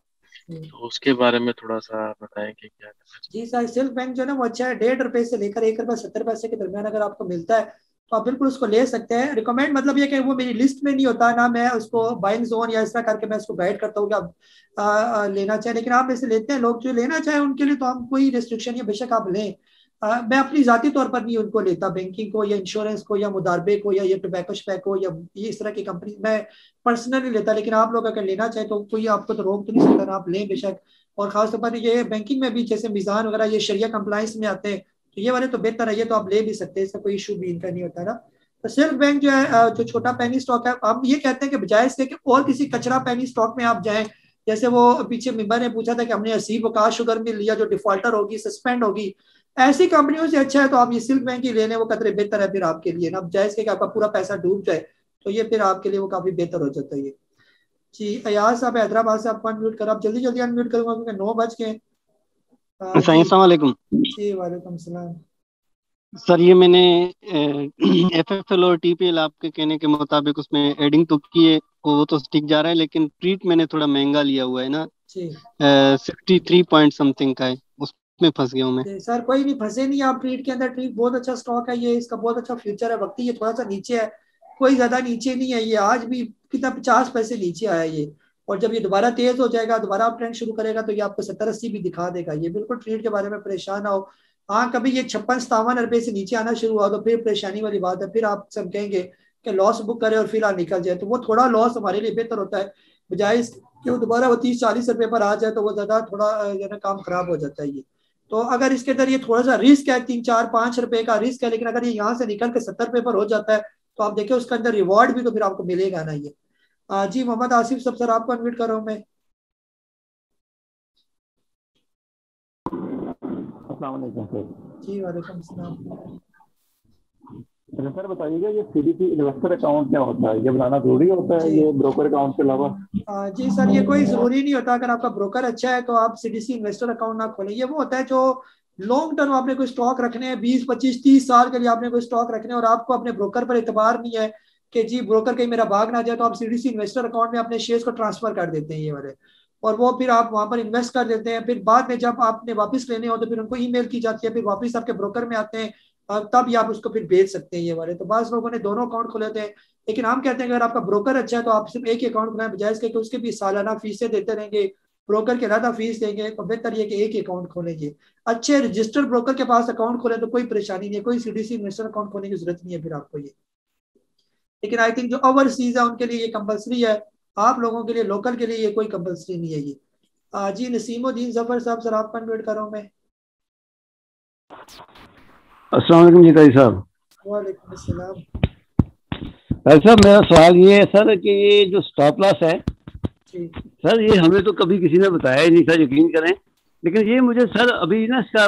तो उसके बारे में थोड़ा सा बताएं कि क्या करना चाहिए। जी सर, सिल्क बैंक जो है ना वो अच्छा है, 1.5 रुपए से लेकर 1 रुपया 70 पैसे के दरमियान अगर आपको मिलता है तो आप बिल्कुल उसको ले सकते हैं। रिकमेंड मतलब ये कि वो मेरी लिस्ट में नहीं होता ना, मैं उसको बाइंग जोन या इस तरह करके मैं उसको गाइड करता हूँ कि आप लेना चाहें, लेकिन आप इसे लेते हैं। लोग जो लेना चाहें उनके लिए तो हम कोई रिस्ट्रिक्शन या बेशक आप लें। मैं अपनी जाती तौर पर नहीं उनको लेता, बैंकिंग को या इंश्योरेंस को या मुदारबे को या ये टोबैको शबैको को या ये इस तरह की कंपनी मैं पर्सनली लेता। लेकिन आप लोग अगर लेना चाहें तो कोई आपको तो रोक तो नहीं सकता, आप लें बेशक। और खासतौर पर ये बैंकिंग में भी जैसे मिजान वगैरह ये शरिया कंप्लाइंस में आते हैं, तो ये वाले तो बेहतर है, ये तो आप ले भी सकते हैं, इसका कोई इशू भी इनका नहीं होता ना। तो सिल्क बैंक जो है जो छोटा पेनी स्टॉक है, हम ये कहते हैं कि बजाय इसके कि और किसी कचरा पेनी स्टॉक में आप जाएं, जैसे वो पीछे मेंबर ने पूछा था कि हमने हसीब वकास शुगर मिल लिया जो डिफॉल्टर होगी, सस्पेंड होगी, ऐसी कंपनियों से अच्छा है तो आप ये सिल्क बैंक ही ले लें, वो कतरे बेहतर है फिर आपके लिए ना। बजाय इसके कि आपका पूरा पैसा डूब जाए, तो ये फिर आपके लिए वो काफी बेहतर हो जाता है ये। जी अयाज साहब हैदराबाद से आपको अनम्यूट कर, आप जल्दी जल्दी अनम्यूट करूंगा क्योंकि 9 बज गए। अस्सलाम वालेकुम। जी वालेकुम सलाम। सर ये मैंने FFL और TPL आपके कहने के मुताबिक उसमें एडिंग तो की है, वो तो ठीक जा रहा है, लेकिन ट्रीट मैंने थोड़ा महंगा लिया हुआ है ना, 63 पॉइंट समथिंग का है, उसमें फंस गया हूँ मैं। सर कोई नहीं, फंसे नहीं आप ट्रीट के अंदर। ट्रीट बहुत अच्छा स्टॉक है, ये इसका बहुत अच्छा फ्यूचर है। वक्ती ये थोड़ा सा नीचे है, कोई ज्यादा नीचे नहीं है, ये आज भी कितना 50 पैसे नीचे आया ये, और जब ये दोबारा तेज हो जाएगा, दोबारा आप ट्रेंड शुरू करेगा तो ये आपको 70-80 भी दिखा देगा। ये बिल्कुल ट्रेड के बारे में परेशान हो। हाँ कभी ये 56-57 रुपए से नीचे आना शुरू हुआ तो फिर परेशानी वाली बात है, फिर आप सब कहेंगे कि लॉस बुक करे और फिर निकल जाए, तो वो थोड़ा लॉस हमारे लिए बेहतर होता है, बजाय इसके दोबारा वो 30-40 रुपए पर आ जाए तो वो ज्यादा थोड़ा जो है काम खराब हो जाता है ये। तो अगर इसके अंदर ये थोड़ा सा रिस्क है, 3-4-5 रुपए का रिस्क है, लेकिन अगर ये यहाँ से निकल के 70 रुपए पर हो जाता है तो आप देखिए उसके अंदर रिवॉर्ड भी तो फिर आपको मिलेगा ना ये। जी मोहम्मद आसिफ सब सर आपको अनम्यूट कर रहा हूँ मैं। जी वालेकुम सलाम। सर बताइएगा ये CDC इन्वेस्टर अकाउंट क्या होता है, ये बनाना जरूरी होता है ये ब्रोकर अकाउंट के अलावा? जी सर ये कोई जरूरी नहीं होता, अगर आपका ब्रोकर अच्छा है तो आप CDC इन्वेस्टर अकाउंट ना खोलें। ये वो होता है जो लॉन्ग टर्म आपने कोई स्टॉक रखने हैं, 20-25-30 साल के लिए आपने कोई स्टॉक रखने हैं और आपको अपने ब्रोकर पर एतबार नहीं है कि जी ब्रोकर कहीं मेरा भाग ना जाए, तो आप CDC इन्वेस्टर अकाउंट में अपने शेयर्स को ट्रांसफर कर देते हैं ये वाले, और वो फिर आप वहां पर इन्वेस्ट कर देते हैं। फिर बाद में जब आपने वापस लेने हो तो फिर उनको ईमेल की जाती है, फिर वापस आपके ब्रोकर में आते हैं, तब ही आप उसको फिर बेच सकते हैं ये वाले। तो बाज़ लोगों ने दोनों अकाउंट खोले थे, लेकिन हम कहते हैं कि अगर आपका ब्रोकर अच्छा है तो आप सिर्फ एक ही अकाउंट खुलाएं, बजाय इसके कि उसके भी सालाना फीसें देते रहेंगे, ब्रोकर के ज़्यादा फीस देंगे, तो बेहतर ये कि एक ही अकाउंट खोलेंगे। अच्छे रजिस्टर्ड ब्रोकर के पास अकाउंट खोले तो कोई परेशानी नहीं है, कोई CDC इन्वेस्टर अकाउंट खोलने की जरूरत नहीं है फिर आपको ये। लेकिन आई थिंक जो ओवरसीज है उनके लिए ये कंपलसरी है, आप लोगों के लिए लोकल के लिए ये कोई कंपलसरी नहीं है ये। जी नसीमुद्दीन जफर साहब सर आपको अनम्यूट कर रहा हूं मैं। अस्सलाम वालेकुम जी काजी साहब। वालेकुम अस्सलाम। काजी साहब मेरा सवाल ये है सर कि ये जो स्टॉप लॉस है सर, ये हमें तो कभी किसी ने बताया ही नहीं सर, यकीन करें, लेकिन ये मुझे सर अभी ना इसका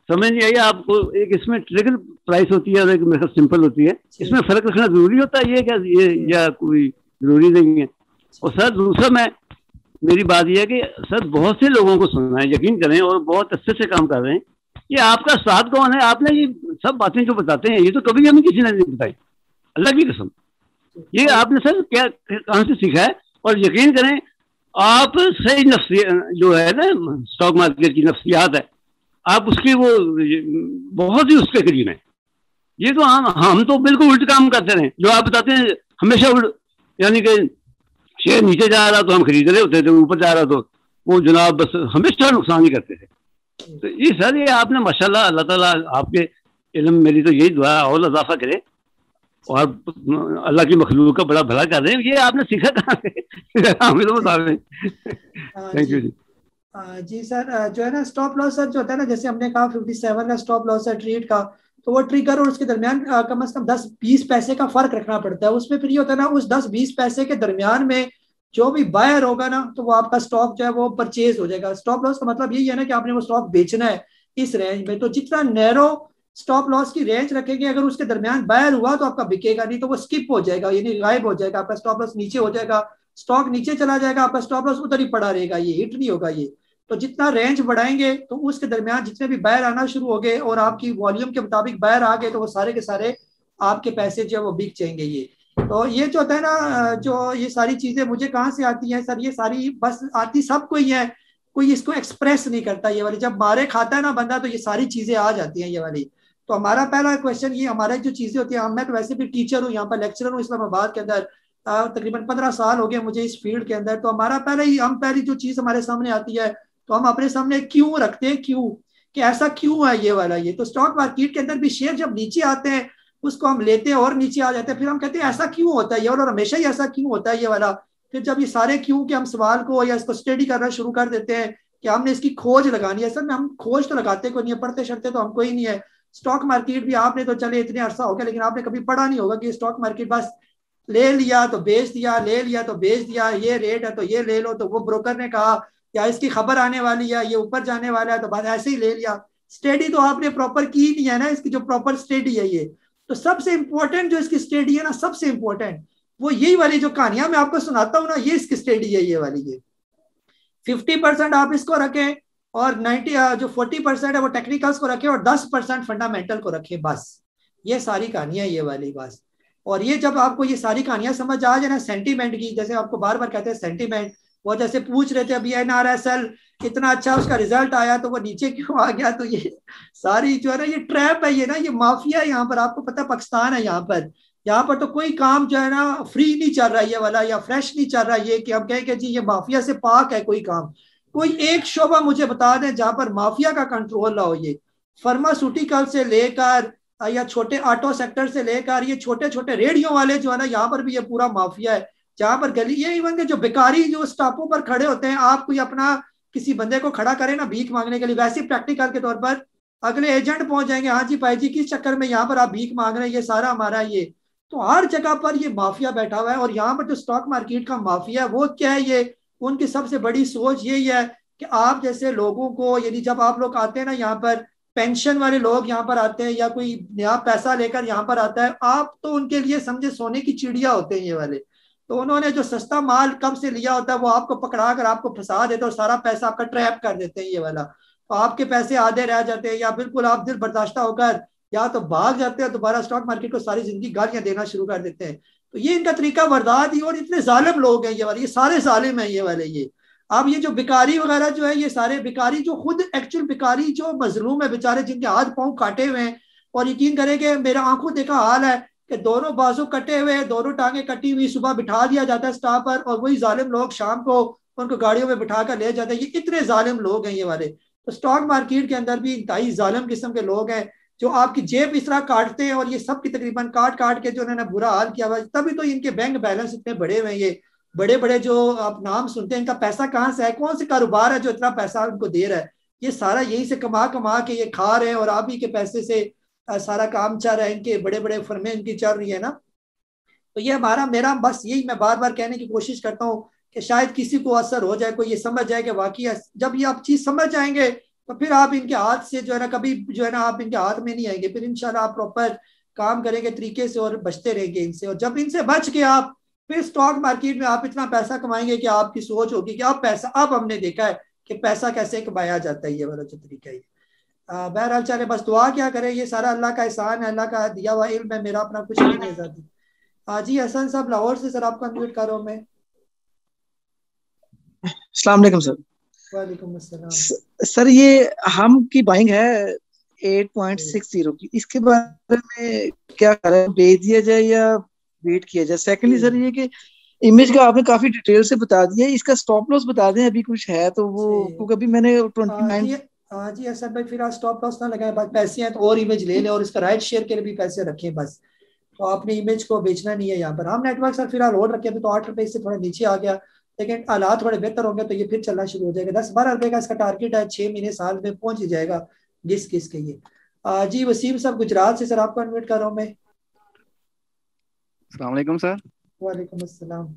समझ नहीं आई। आपको एक इसमें ट्रिगर प्राइस होती है और एक मेरे सिंपल होती है, इसमें फर्क रखना जरूरी होता है ये क्या ये या कोई जरूरी नहीं है? और सर दूसरा मेरी बात यह है कि सर बहुत से लोगों को सुनना है, यकीन करें, और बहुत अच्छे से काम कर रहे हैं। ये आपका साथ कौन है? आपने ये सब बातें जो बताते हैं ये तो कभी हमें किसी ने नहीं बताई, अल्लाह की कसम। ये आपने सर क्या कहाँ से सीखा है? और यकीन करें आप सही जो है ना स्टॉक मार्केट की नफ्सियात है, आप उसकी वो बहुत ही उसके करीब हैं। ये तो हम तो बिल्कुल उल्ट काम करते रहे, जो आप बताते हैं हमेशा उल्ट, यानी कि शेयर नीचे जा रहा तो हम खरीद रहे होते थे, ऊपर जा रहा तो वो जनाब बस हमेशा नुकसान ही करते थे। तो ये सर ये आपने माशाल्लाह, अल्लाह ताला आपके इल्म, मेरी तो यही दुआ है और इजाफा करे और अल्लाह की मखलूक का बड़ा भला कर रहे हैं। ये आपने सीखा कहाँ से? हमें तो बता दें। थैंक यू जी। जी सर, जो है ना स्टॉप लॉस सर जो होता है ना, जैसे हमने कहा 57 का स्टॉप लॉस है ट्रेड का, तो वो ट्रिगर और उसके दरमियान कम से कम 10-20 पैसे का फर्क रखना पड़ता है। उसमें फिर ये होता है ना, उस 10-20 पैसे के दरमियान में जो भी बायर होगा ना, तो वो आपका स्टॉक जो है वो परचेज हो जाएगा। स्टॉप लॉस का मतलब यही है ना कि आपने वो स्टॉक बेचना है इस रेंज में, तो जितना नैरो स्टॉप लॉस की रेंज रखेंगे, अगर उसके दरमियान बायर हुआ तो आपका बिकेगा, नहीं तो वो स्किप हो जाएगा, यानी गायब हो जाएगा, आपका स्टॉप लॉस नीचे हो जाएगा, स्टॉक नीचे चला जाएगा, आपका स्टॉप लॉस उधर ही पड़ा रहेगा, ये हिट नहीं होगा ये। तो जितना रेंज बढ़ाएंगे तो उसके दरमियान जितने भी बायर आना शुरू हो गए और आपकी वॉल्यूम के मुताबिक बायर आ गए, तो वो सारे के सारे आपके पैसे जो है वो बिक जाएंगे। ये तो ये जो होता है ना, जो ये सारी चीजें मुझे कहाँ से आती हैं सर, ये सारी बस आती सबको ही है, कोई इसको एक्सप्रेस नहीं करता ये वाली। जब मारे खाता है ना बंदा तो ये सारी चीजें आ जाती हैं ये वाली। तो हमारा पहला क्वेश्चन ये, हमारा जो चीजें होती है, मैं तो वैसे भी टीचर हूँ, यहाँ पर लेक्चरर हूँ इस्लामाबाद के अंदर, तकरीबन 15 साल हो गए मुझे इस फील्ड के अंदर। तो हमारा पहली जो चीज हमारे सामने आती है, तो हम अपने सामने क्यों रखते हैं, क्यों, कि ऐसा क्यों है ये वाला। ये तो स्टॉक मार्केट के अंदर भी शेयर जब नीचे आते हैं उसको हम लेते हैं और नीचे आ जाते हैं, फिर हम कहते हैं ऐसा क्यों होता है ये वाला, हमेशा ही ऐसा क्यों होता है ये वाला। फिर जब ये सारे क्यों के हम सवाल को या इसको स्टडी करना शुरू कर देते हैं कि हमने इसकी खोज लगानी है, सर हम खोज तो लगाते कोई नहीं है, पढ़ते शढ़ते तो हमको ही नहीं है। स्टॉक मार्केट भी आपने तो चले इतने अरसा हो गया, लेकिन आपने कभी पढ़ा नहीं होगा कि स्टॉक मार्केट बस ले लिया तो बेच दिया, ले लिया तो बेच दिया, ये रेट है तो ये ले लो, तो वो ब्रोकर ने कहा या इसकी खबर आने वाली है, ये ऊपर जाने वाला है तो बस ऐसे ही ले लिया। स्टडी तो आपने प्रॉपर की नहीं है ना, इसकी जो प्रॉपर स्टडी है ये। तो सबसे इंपॉर्टेंट जो इसकी स्टडी है ना, सबसे इंपॉर्टेंट वो यही वाली जो कहानियां मैं आपको सुनाता हूँ ना, ये इसकी स्टडी है ये वाली। ये 50% आप इसको रखें और 40% है वो टेक्निकल्स को रखें और 10% फंडामेंटल को रखें, बस ये सारी कहानियां ये वाली बस। और ये जब आपको ये सारी कहानियां समझ आ जाए ना सेंटीमेंट की, जैसे आपको बार बार कहते हैं सेंटीमेंट, वो जैसे पूछ रहे थे अभी NRSL इतना अच्छा उसका रिजल्ट आया तो वो नीचे क्यों आ गया, तो ये सारी जो है ना ये ट्रैप है, ये ना ये माफिया है यहाँ पर। आपको पता है पाकिस्तान है यहाँ पर तो कोई काम जो है ना फ्री नहीं चल रहा है ये वाला, या फ्रेश नहीं चल रहा है ये कि हम कहें कि जी ये माफिया से पाक है कोई काम। कोई एक शोबा मुझे बता दें जहां पर माफिया का कंट्रोल ना हो। ये फार्मास्यूटिकल से लेकर या छोटे ऑटो सेक्टर से लेकर ये छोटे छोटे रेडियो वाले जो है ना, यहाँ पर भी ये पूरा माफिया है। जहां पर गली ये इवन के जो बेकारी जो स्टॉपों पर खड़े होते हैं, आप कोई अपना किसी बंदे को खड़ा करें ना भीख मांगने के लिए, वैसे प्रैक्टिकल के तौर पर अगले एजेंट पहुंच जाएंगे, हाँ जी भाई जी किस चक्कर में यहाँ पर आप भीख मांग रहे हैं, ये सारा हमारा ये। तो हर जगह पर ये माफिया बैठा हुआ है। और यहाँ पर जो स्टॉक मार्केट का माफिया है वो क्या है, ये उनकी सबसे बड़ी सोच यही है कि आप जैसे लोगों को, यदि जब आप लोग आते हैं ना यहाँ पर, पेंशन वाले लोग यहाँ पर आते हैं या कोई नया पैसा लेकर यहाँ पर आता है, आप तो उनके लिए समझे सोने की चिड़िया होते हैं ये वाले। तो उन्होंने जो सस्ता माल कब से लिया होता है वो आपको पकड़ा कर आपको फंसा देते हैं और सारा पैसा आपका ट्रैप कर देते हैं ये वाला। तो आपके पैसे आधे रह जाते हैं या बिल्कुल आप दिल बर्दाश्ता होकर या तो भाग जाते हैं, दोबारा स्टॉक मार्केट को सारी जिंदगी गालियां देना शुरू कर देते हैं। तो ये इनका तरीका बर्दाश्त ही। और इतने जालिम लोग हैं ये वाले, ये सारे जालिम हैं ये वाले। ये अब ये जो भिखारी वगैरह जो है, ये सारे भिखारी जो खुद एक्चुअल भिखारी जो मजलूम है बेचारे, जिनके हाथ पांव काटे हुए हैं, और यकीन करें कि मेरा आंखों देखा हाल है कि दोनों बाजू कटे हुए, दोनों टांगे कटी हुई, सुबह बिठा दिया जाता है स्टॉप पर और वही जालिम लोग शाम को उनको गाड़ियों में बिठा कर ले जाते हैं। ये इतने जालिम लोग हैं ये वाले। तो स्टॉक मार्केट के अंदर भी इंतहाई जालिम किस्म के लोग हैं जो आपकी जेब इस तरह काटते हैं, और ये सब की तकरीबन काट काट के जो उन्होंने बुरा हाल किया हुआ। तभी तो इनके बैंक बैलेंस इतने बड़े हुए हैं। ये बड़े बड़े जो आप नाम सुनते हैं, इनका पैसा कहाँ से है, कौन से कारोबार है जो इतना पैसा उनको दे रहा है, ये सारा यही से कमा कमा के ये खा रहे हैं और आप ही के पैसे से सारा काम चल रहा है। इनके बड़े बड़े फर्में इनकी चल रही है ना। तो ये मेरा बस यही मैं बार बार कहने की कोशिश करता हूँ कि शायद किसी को असर हो जाए, कोई ये समझ जाए कि वाकई जब ये आप चीज समझ जाएंगे तो फिर आप इनके हाथ से जो है ना कभी जो है ना आप इनके हाथ में नहीं आएंगे। फिर इंशाल्लाह आप प्रॉपर काम करेंगे तरीके से और बचते रहेंगे इनसे। और जब इनसे बच के आप फिर स्टॉक मार्केट में आप इतना पैसा कमाएंगे कि आपकी सोच होगी कि आप पैसा, अब हमने देखा है कि पैसा कैसे कमाया जाता है, ये वाला जो तरीका है। बहरहाल चले बस दुआ क्या करें, ये सारा अल्लाह का एहसान है, अल्लाह का दिया हुआ इल्म है, मेरा अपना कुछ भी नहीं है। जी हसन साहब लाहौर से, सर आपको अनम्यूट कर रहा हूं मैं। अस्सलाम वालेकुम सर। वालेकुम अस्सलाम। सर ये हम की बाइंग है 28.60 की, इसके बारे में क्या करें, भेज दिया जाए या वेट किया जाए? सेकंडली सर ये कि इमेज का आपने काफी डिटेल से बता दिया, इसका स्टॉप लॉस बता दें अभी कुछ है तो वो, क्योंकि अभी मैंने 29। जी असद भाई, फिर आज स्टॉप लॉस ना लगाए, बस पैसे हैं तो और इमेज ले लें और इसका राइट शेयर के लिए भी पैसे रखें बस। तो आपने इमेज को बेचना नहीं है यहाँ पर। हम नेटवर्क सर फिलहाल होल्ड रखे, अभी तो 8 रुपए से थोड़ा नीचे आ गया, लेकिन हालात थोड़े बेहतर होंगे तो ये फिर चलना शुरू हो जाएगा। 10-12 रुपए का इसका टारगेट है, 6 महीने साल में पहुंच ही जाएगा घिस घिस के ये। जी वसीम साहब गुजरात से, सर आपको इन्वाइट कर रहा हूँ मैं। अस्सलाम वालेकुम सर। वालेकुम अस्सलाम।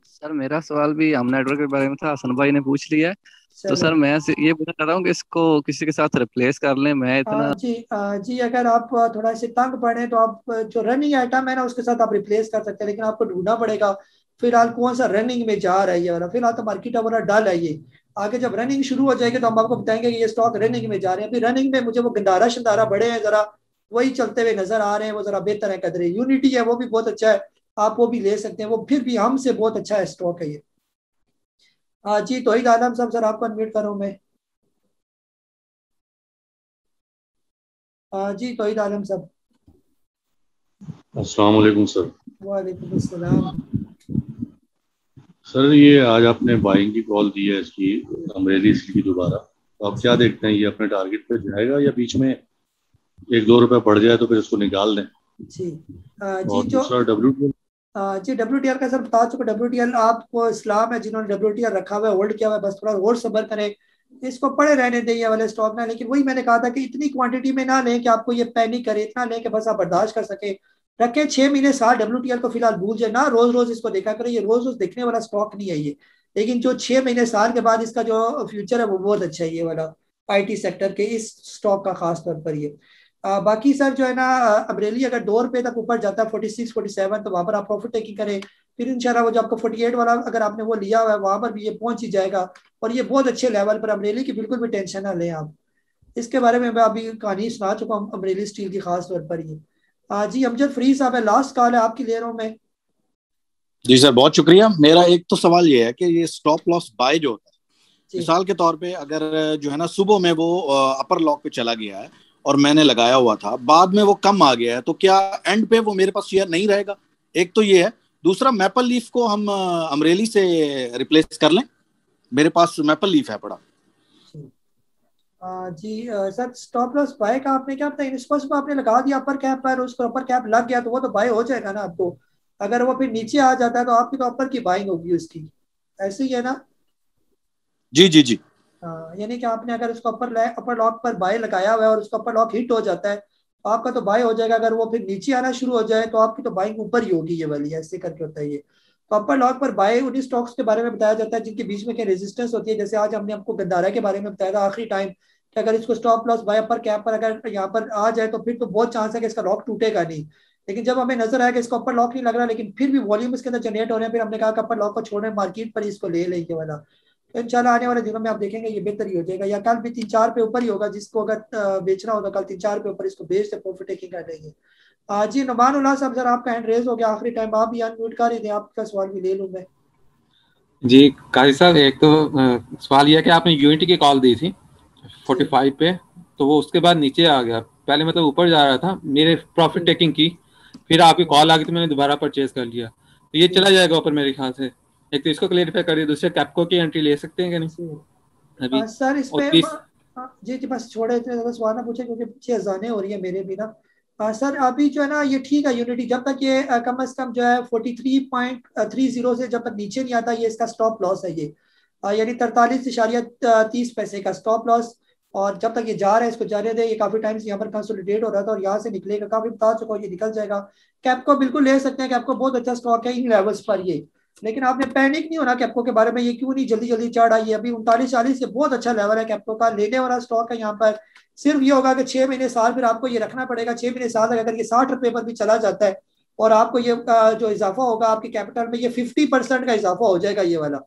सर मेरा सवाल भी हम नेटवर्क के बारे में था, हसन भाई ने पूछ लिया है। तो सर मैं ये पूछना चाह रहा हूँ कि इसको किसी के साथ रिप्लेस कर लें, मैं इतना जी अगर आप थोड़ा से तंग पड़े तो आप जो रनिंग आइटम है ना उसके साथ आप रिप्लेस कर सकते हैं, लेकिन आपको ढूंढना पड़ेगा फिलहाल कौन सा रनिंग में जा रहा है ये वाला। फिलहाल तो मार्केट हमारा डल है ये, आगे जब रनिंग शुरू हो जाएगी तो हम आपको बताएंगे कि ये स्टॉक रनिंग में जा रहे हैं। अभी रनिंग में मुझे वो गंदारा शंदारा बड़े हैं, जरा वही चलते हुए नजर आ रहे हैं, वो जरा बेहतर है कदरे। यूनिटी है वो भी बहुत अच्छा है, आप वो भी ले सकते हैं, वो फिर भी हमसे बहुत अच्छा है स्टॉक है ये। जी तौहीद आलम साहब, सर आपको अनम्यूट कर रहा हूं मैं। जी तौहीद आलम साहब। अस्सलाम वालेकुम सर। वालेकुम अस्सलाम। सर ये आज आपने बाइंग की कॉल दी है इसकी अमरेली स्टील की दोबारा, तो आप क्या देखते हैं ये अपने टारगेट पे जाएगा या बीच में 1-2 रुपए बढ़ जाए तो फिर उसको निकाल दें? जी और दूसरा WTL। जी WTL का सर बता चुका, WTL आपको इस्लाम है जिन्होंने WTL रखा हुआ है, होल्ड किया हुआ है, बस थोड़ा और सब्र करें, इसको पड़े रहने दें ये वाले स्टॉक में। लेकिन वही मैंने कहा था कि इतनी क्वांटिटी में ना लें कि आपको ये पैनिक करे, इतना लें कि बस आप बर्दाश्त कर सके। रखें 6 महीने साल, WTL को फिलहाल भूल जाए ना, रोज रोज इसको देखा करें, ये रोज रोज देखने वाला स्टॉक नहीं है ये। लेकिन जो 6 महीने साल के बाद इसका जो फ्यूचर है वो बहुत अच्छा है ये वाला, IT सेक्टर के इस स्टॉक का खास तौर पर ये। बाकी सर जो है ना अमरेली अगर 2 रुपए तक ऊपर जाता है 46-47 तो वहां पर आप प्रॉफिट टेकिंग करें, फिर इंशाल्लाह वो जो आपको 48 वाला अगर आपने वो लिया हुआ है वहां पर भी ये पहुंच ही जाएगा और ये बहुत अच्छे लेवल पर अमरेली की बिल्कुल भी टेंशन ना लें आप। इसके बारे में मैं अभी कहानी सुना चुका हूँ अमरेली स्टील की खास तौर पर ये। जी अमजद फ्री साहब है, लास्ट कॉल है आपकी ले रहा हूँ मैं। जी सर बहुत शुक्रिया। मेरा एक तो सवाल ये है कि ये स्टॉप लॉस बाय जो होता है, मिसाल के तौर पे अगर जो है ना सुबह में वो अपर लॉक पे चला गया है और मैंने लगाया हुआ था, बाद में वो कम आ गया है, तो क्या एंड पे वो मेरे पास शेयर नहीं रहेगा? एक तो ये है। दूसरा मैपल लीफ को हम अमरेली से रिप्लेस कर लें, मेरे पास मैपल लीफ है पड़ा। जी सर स्टॉप लॉस बाय का आपने क्या बताया, इसको आपने लगा दिया अपर कैप पर, उसको अपर कैप लग गया तो वो तो बाय हो जाएगा ना आपको। अगर वो फिर नीचे आ जाता है तो आपकी तो अपर की बाइंग होगी उसकी, ऐसे ही है ना? जी जी जी। यानी कि आपने अगर उसको अपर लॉक पर बाय लगाया हुआ है और उसका अपर लॉक हिट हो जाता है तो आपका तो बाय हो जाएगा। अगर वो फिर नीचे आना शुरू हो जाए तो आपकी तो बाइंग ऊपर ही होगी ये वाली, ऐसे करके होता है ये। तो अपर लॉक पर बाय उन्हीं स्टॉक्स के बारे में बताया जाता है जिनके बीच में क्या रेजिस्टेंस होती है। जैसे आज हमने आपको गंदारा के बारे में बताया था आखिरी टाइम कि अगर इसको stop loss by upper cap पर अगर यहाँ पर आ जाए तो फिर तो बहुत चांस है कि इसका लॉक टूटेगा नहीं। लेकिन जब हमें नजर आया कि इसका अपर लॉक नहीं लग रहा लेकिन फिर भी वॉल्यूम इसके अंदर जनरेट हो रहे हैं, फिर हमने कहा कि अपर लॉक को छोड़ने मार्केट पर इसको ले लेंगे वाला। तो इंशाल्लाह आने वाले दिनों में आप देखेंगे ये बेहतर ही हो जाएगा, या कल भी 3-4 पे ऊपर ही होगा। जिसको अगर बेचना होगा कल 3-4 पे ऊपर इसको बेच से प्रॉफिट टेकिंग कर लेंगे। जी नुमान उल्लाह साहब सर आपका हैंड रेज हो गया आखिरी टाइम, आप भी अनम्यूट कर ही दें, आपका सवाल भी ले लूं मैं। जी काजी साहब एक तो सवाल यह कि आपने यूनिटी की कॉल दी थी 45 पे, तो वो उसके बाद नीचे आ गया, पहले मतलब ऊपर जा रहा था, मेरे प्रॉफिट टेकिंग की, फिर आपकी कॉल आ गई तो मैंने दोबारा परचेज कर लिया, तो ये चला जाएगा ऊपर मेरे ख्याल से। एक तो इसको क्लियरिफाई करिए, दूसरे कैपको की एंट्री ले सकते हैं कि नहीं अभी? सर इसमें जी जी बस छोड़े इतने ज्यादा सवाल ना पूछे क्योंकि पीछे अजानें हो रही है मेरे भी ना। सर अभी जो है ना ये ठीक है यूनिटी, जब तक ये कम से कम जो है 43.30 से जब तक नीचे नहीं आता ये इसका स्टॉप लॉस है ये, यानी 43.30 पैसे का स्टॉप लॉस। और जब तक ये जा रहा है इसको जाने दे, ये काफी टाइम से यहाँ पर कंसोलिडेट हो रहा था और यहाँ से निकलेगा, काफी बता चुका ये निकल जाएगा। कैपको बिल्कुल ले सकते हैं, कैपको बहुत अच्छा स्टॉक है इन लेवल्स पर ये, लेकिन आपने पैनिक नहीं होना कैपको के बारे में, ये क्यों नहीं जल्दी जल्दी चढ़ आई है। अभी 39-40 से बहुत अच्छा लेवल है कैपको का, लेने वाला स्टॉक है यहाँ पर। सिर्फ ये होगा कि 6 महीने साल फिर आपको ये रखना पड़ेगा, 6 महीने साल अगर ये 60 रुपए पर भी चला जाता है और आपको ये जो इजाफा होगा आपके कैपिटल में, ये 50% का इजाफा हो जाएगा ये वाला।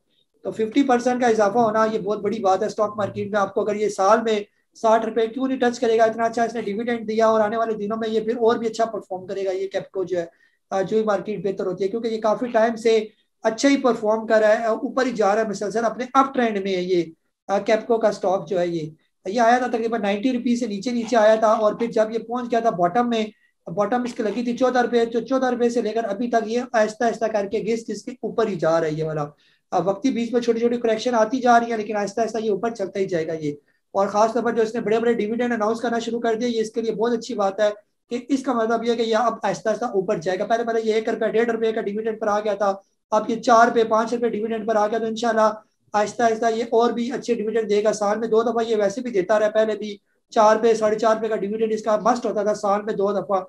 तो 50% का इजाफा होना ये बहुत बड़ी बात है स्टॉक मार्केट में। आपको अगर ये साल में 60 रुपए क्यों नहीं टच करेगा, इतना अच्छा इसने डिविडेंड दिया और आने वाले दिनों में ये फिर और भी अच्छा परफॉर्म करेगा ये कैपको जो है, जो ही मार्केट बेहतर होती है क्योंकि ये काफी टाइम से अच्छा ही परफॉर्म कर रहा है, ऊपर ही जा रहा है मुसलसल, अपने अप ट्रेंड में है ये कैपको का स्टॉक जो है ये। ये आया था तकरीबन 90 रुपीज से नीचे नीचे आया था, और फिर जब ये पहुंच गया था बॉटम में, बॉटम इसकी लगी थी 14 रुपये, तो 14 रुपये से लेकर अभी तक ये आहिस्ता आहिस्ता करके घिस इसके ऊपर ही जा रही है वाला। वक्ती बीच में छोटी छोटी करेक्शन आती जा रही है, लेकिन आहिस्ता आहिस्ता ये ऊपर चलता ही जाएगा ये। और खासतौर पर जो इसने बड़े बड़े डिविडेंड अनाउंस करना शुरू कर दिया, ये इसके लिए बहुत अच्छी बात है कि इसका मतलब ये है कि ये अब आहिस्ता आहिस्ता ऊपर जाएगा। पहले पहले ये 1 रुपया 1.5 रुपये का डिविडेंड पर आ गया था, अब ये 4 रुपये 5 रुपये डिविडेंड पर आ गया, तो इंशाल्लाह आहिस्ता आहिस्ता ये और भी अच्छे डिविडेंड देगा। साल में 2 दफा ये वैसे भी देता रहा, पहले भी 4 रुपये 4.5 रुपये का डिविडेंड इसका मस्ट होता था साल में 2 दफा,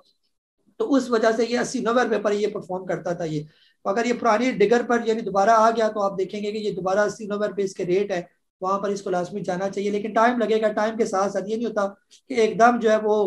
तो उस वजह से ये 80-90 रुपये पर ये परफॉर्म करता था ये। तो अगर ये पुरानी डिगर पर यानी दोबारा आ गया तो आप देखेंगे कि ये दोबारा 80-90 रुपये इसके रेट है, वहां पर इसको लाजमी जाना चाहिए, लेकिन टाइम लगेगा। टाइम के साथ साथ ये नहीं होता कि एकदम जो है वो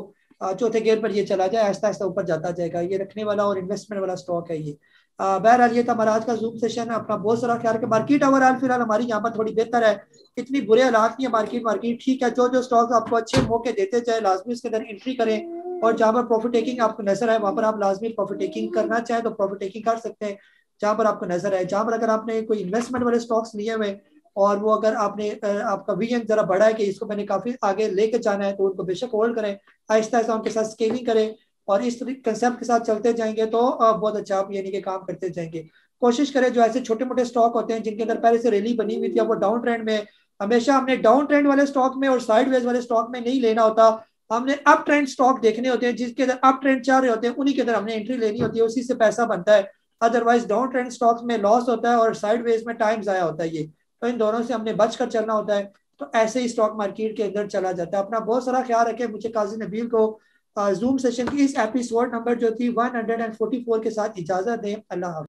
चौथे गियर पर ये चला जाए, आहिस्ता आहिस्ता ऊपर जाता जाएगा। ये रखने वाला और इन्वेस्टमेंट वाला स्टॉक है ये। बहरहाल ये था हमारा आज का जूम सेशन। अपना बहुत सारा ख्याल रखें। मार्केट ओवरऑल फिलहाल हमारी यहाँ पर थोड़ी बेहतर है, इतनी बुरे हालात नहीं है मार्केट ठीक है। जो स्टॉक आपको अच्छे मौके देते जाए लाजमी इसके अंदर एंट्री करें, और जहाँ पर प्रॉफिट टेकिंग आपको नजर आए वहाँ पर आप लाजमी प्रॉफिट टेकिंग करना चाहें तो प्रॉफिट टेकिंग कर सकते हैं जहाँ पर आपको नजर आए। जहाँ पर अगर आपने कोई इन्वेस्टमेंट वाले स्टॉक्स लिए हुए और वो अगर आपने आपका विजन जरा बड़ा है कि इसको मैंने काफी आगे लेके जाना है, तो उनको बेशक होल्ड करें, आहिस्ता आहिस्ता उनके साथ स्केलिंग करें, और इस कंसेप्ट के साथ चलते जाएंगे तो बहुत अच्छा आप यानी कि काम करते जाएंगे। कोशिश करें जो ऐसे छोटे मोटे स्टॉक होते हैं जिनके अंदर पहले से रैली बनी हुई थी, अब वो डाउन ट्रेंड में, हमेशा हमने डाउन ट्रेंड वाले स्टॉक में और साइडवेज वाले स्टॉक में नहीं लेना होता, हमने अप ट्रेंड स्टॉक देखने होते हैं जिसके अंदर अप ट्रेंड चल रहे होते हैं, उन्हीं के अंदर हमने एंट्री लेनी होती है, उसी से पैसा बनता है। अदरवाइज डाउन ट्रेंड स्टॉक्स में लॉस होता है और साइडवेज में टाइम जाया होता है ये, तो इन दोनों से हमने बच कर चलना होता है। तो ऐसे ही स्टॉक मार्केट के अंदर चला जाता है। अपना बहुत सारा ख्याल रखें। मुझे काजी नबील को जूम सेशन की इस एपिसोड नंबर जो थी 144 के साथ इजाजत दें। अल्लाह हाफ़िज़।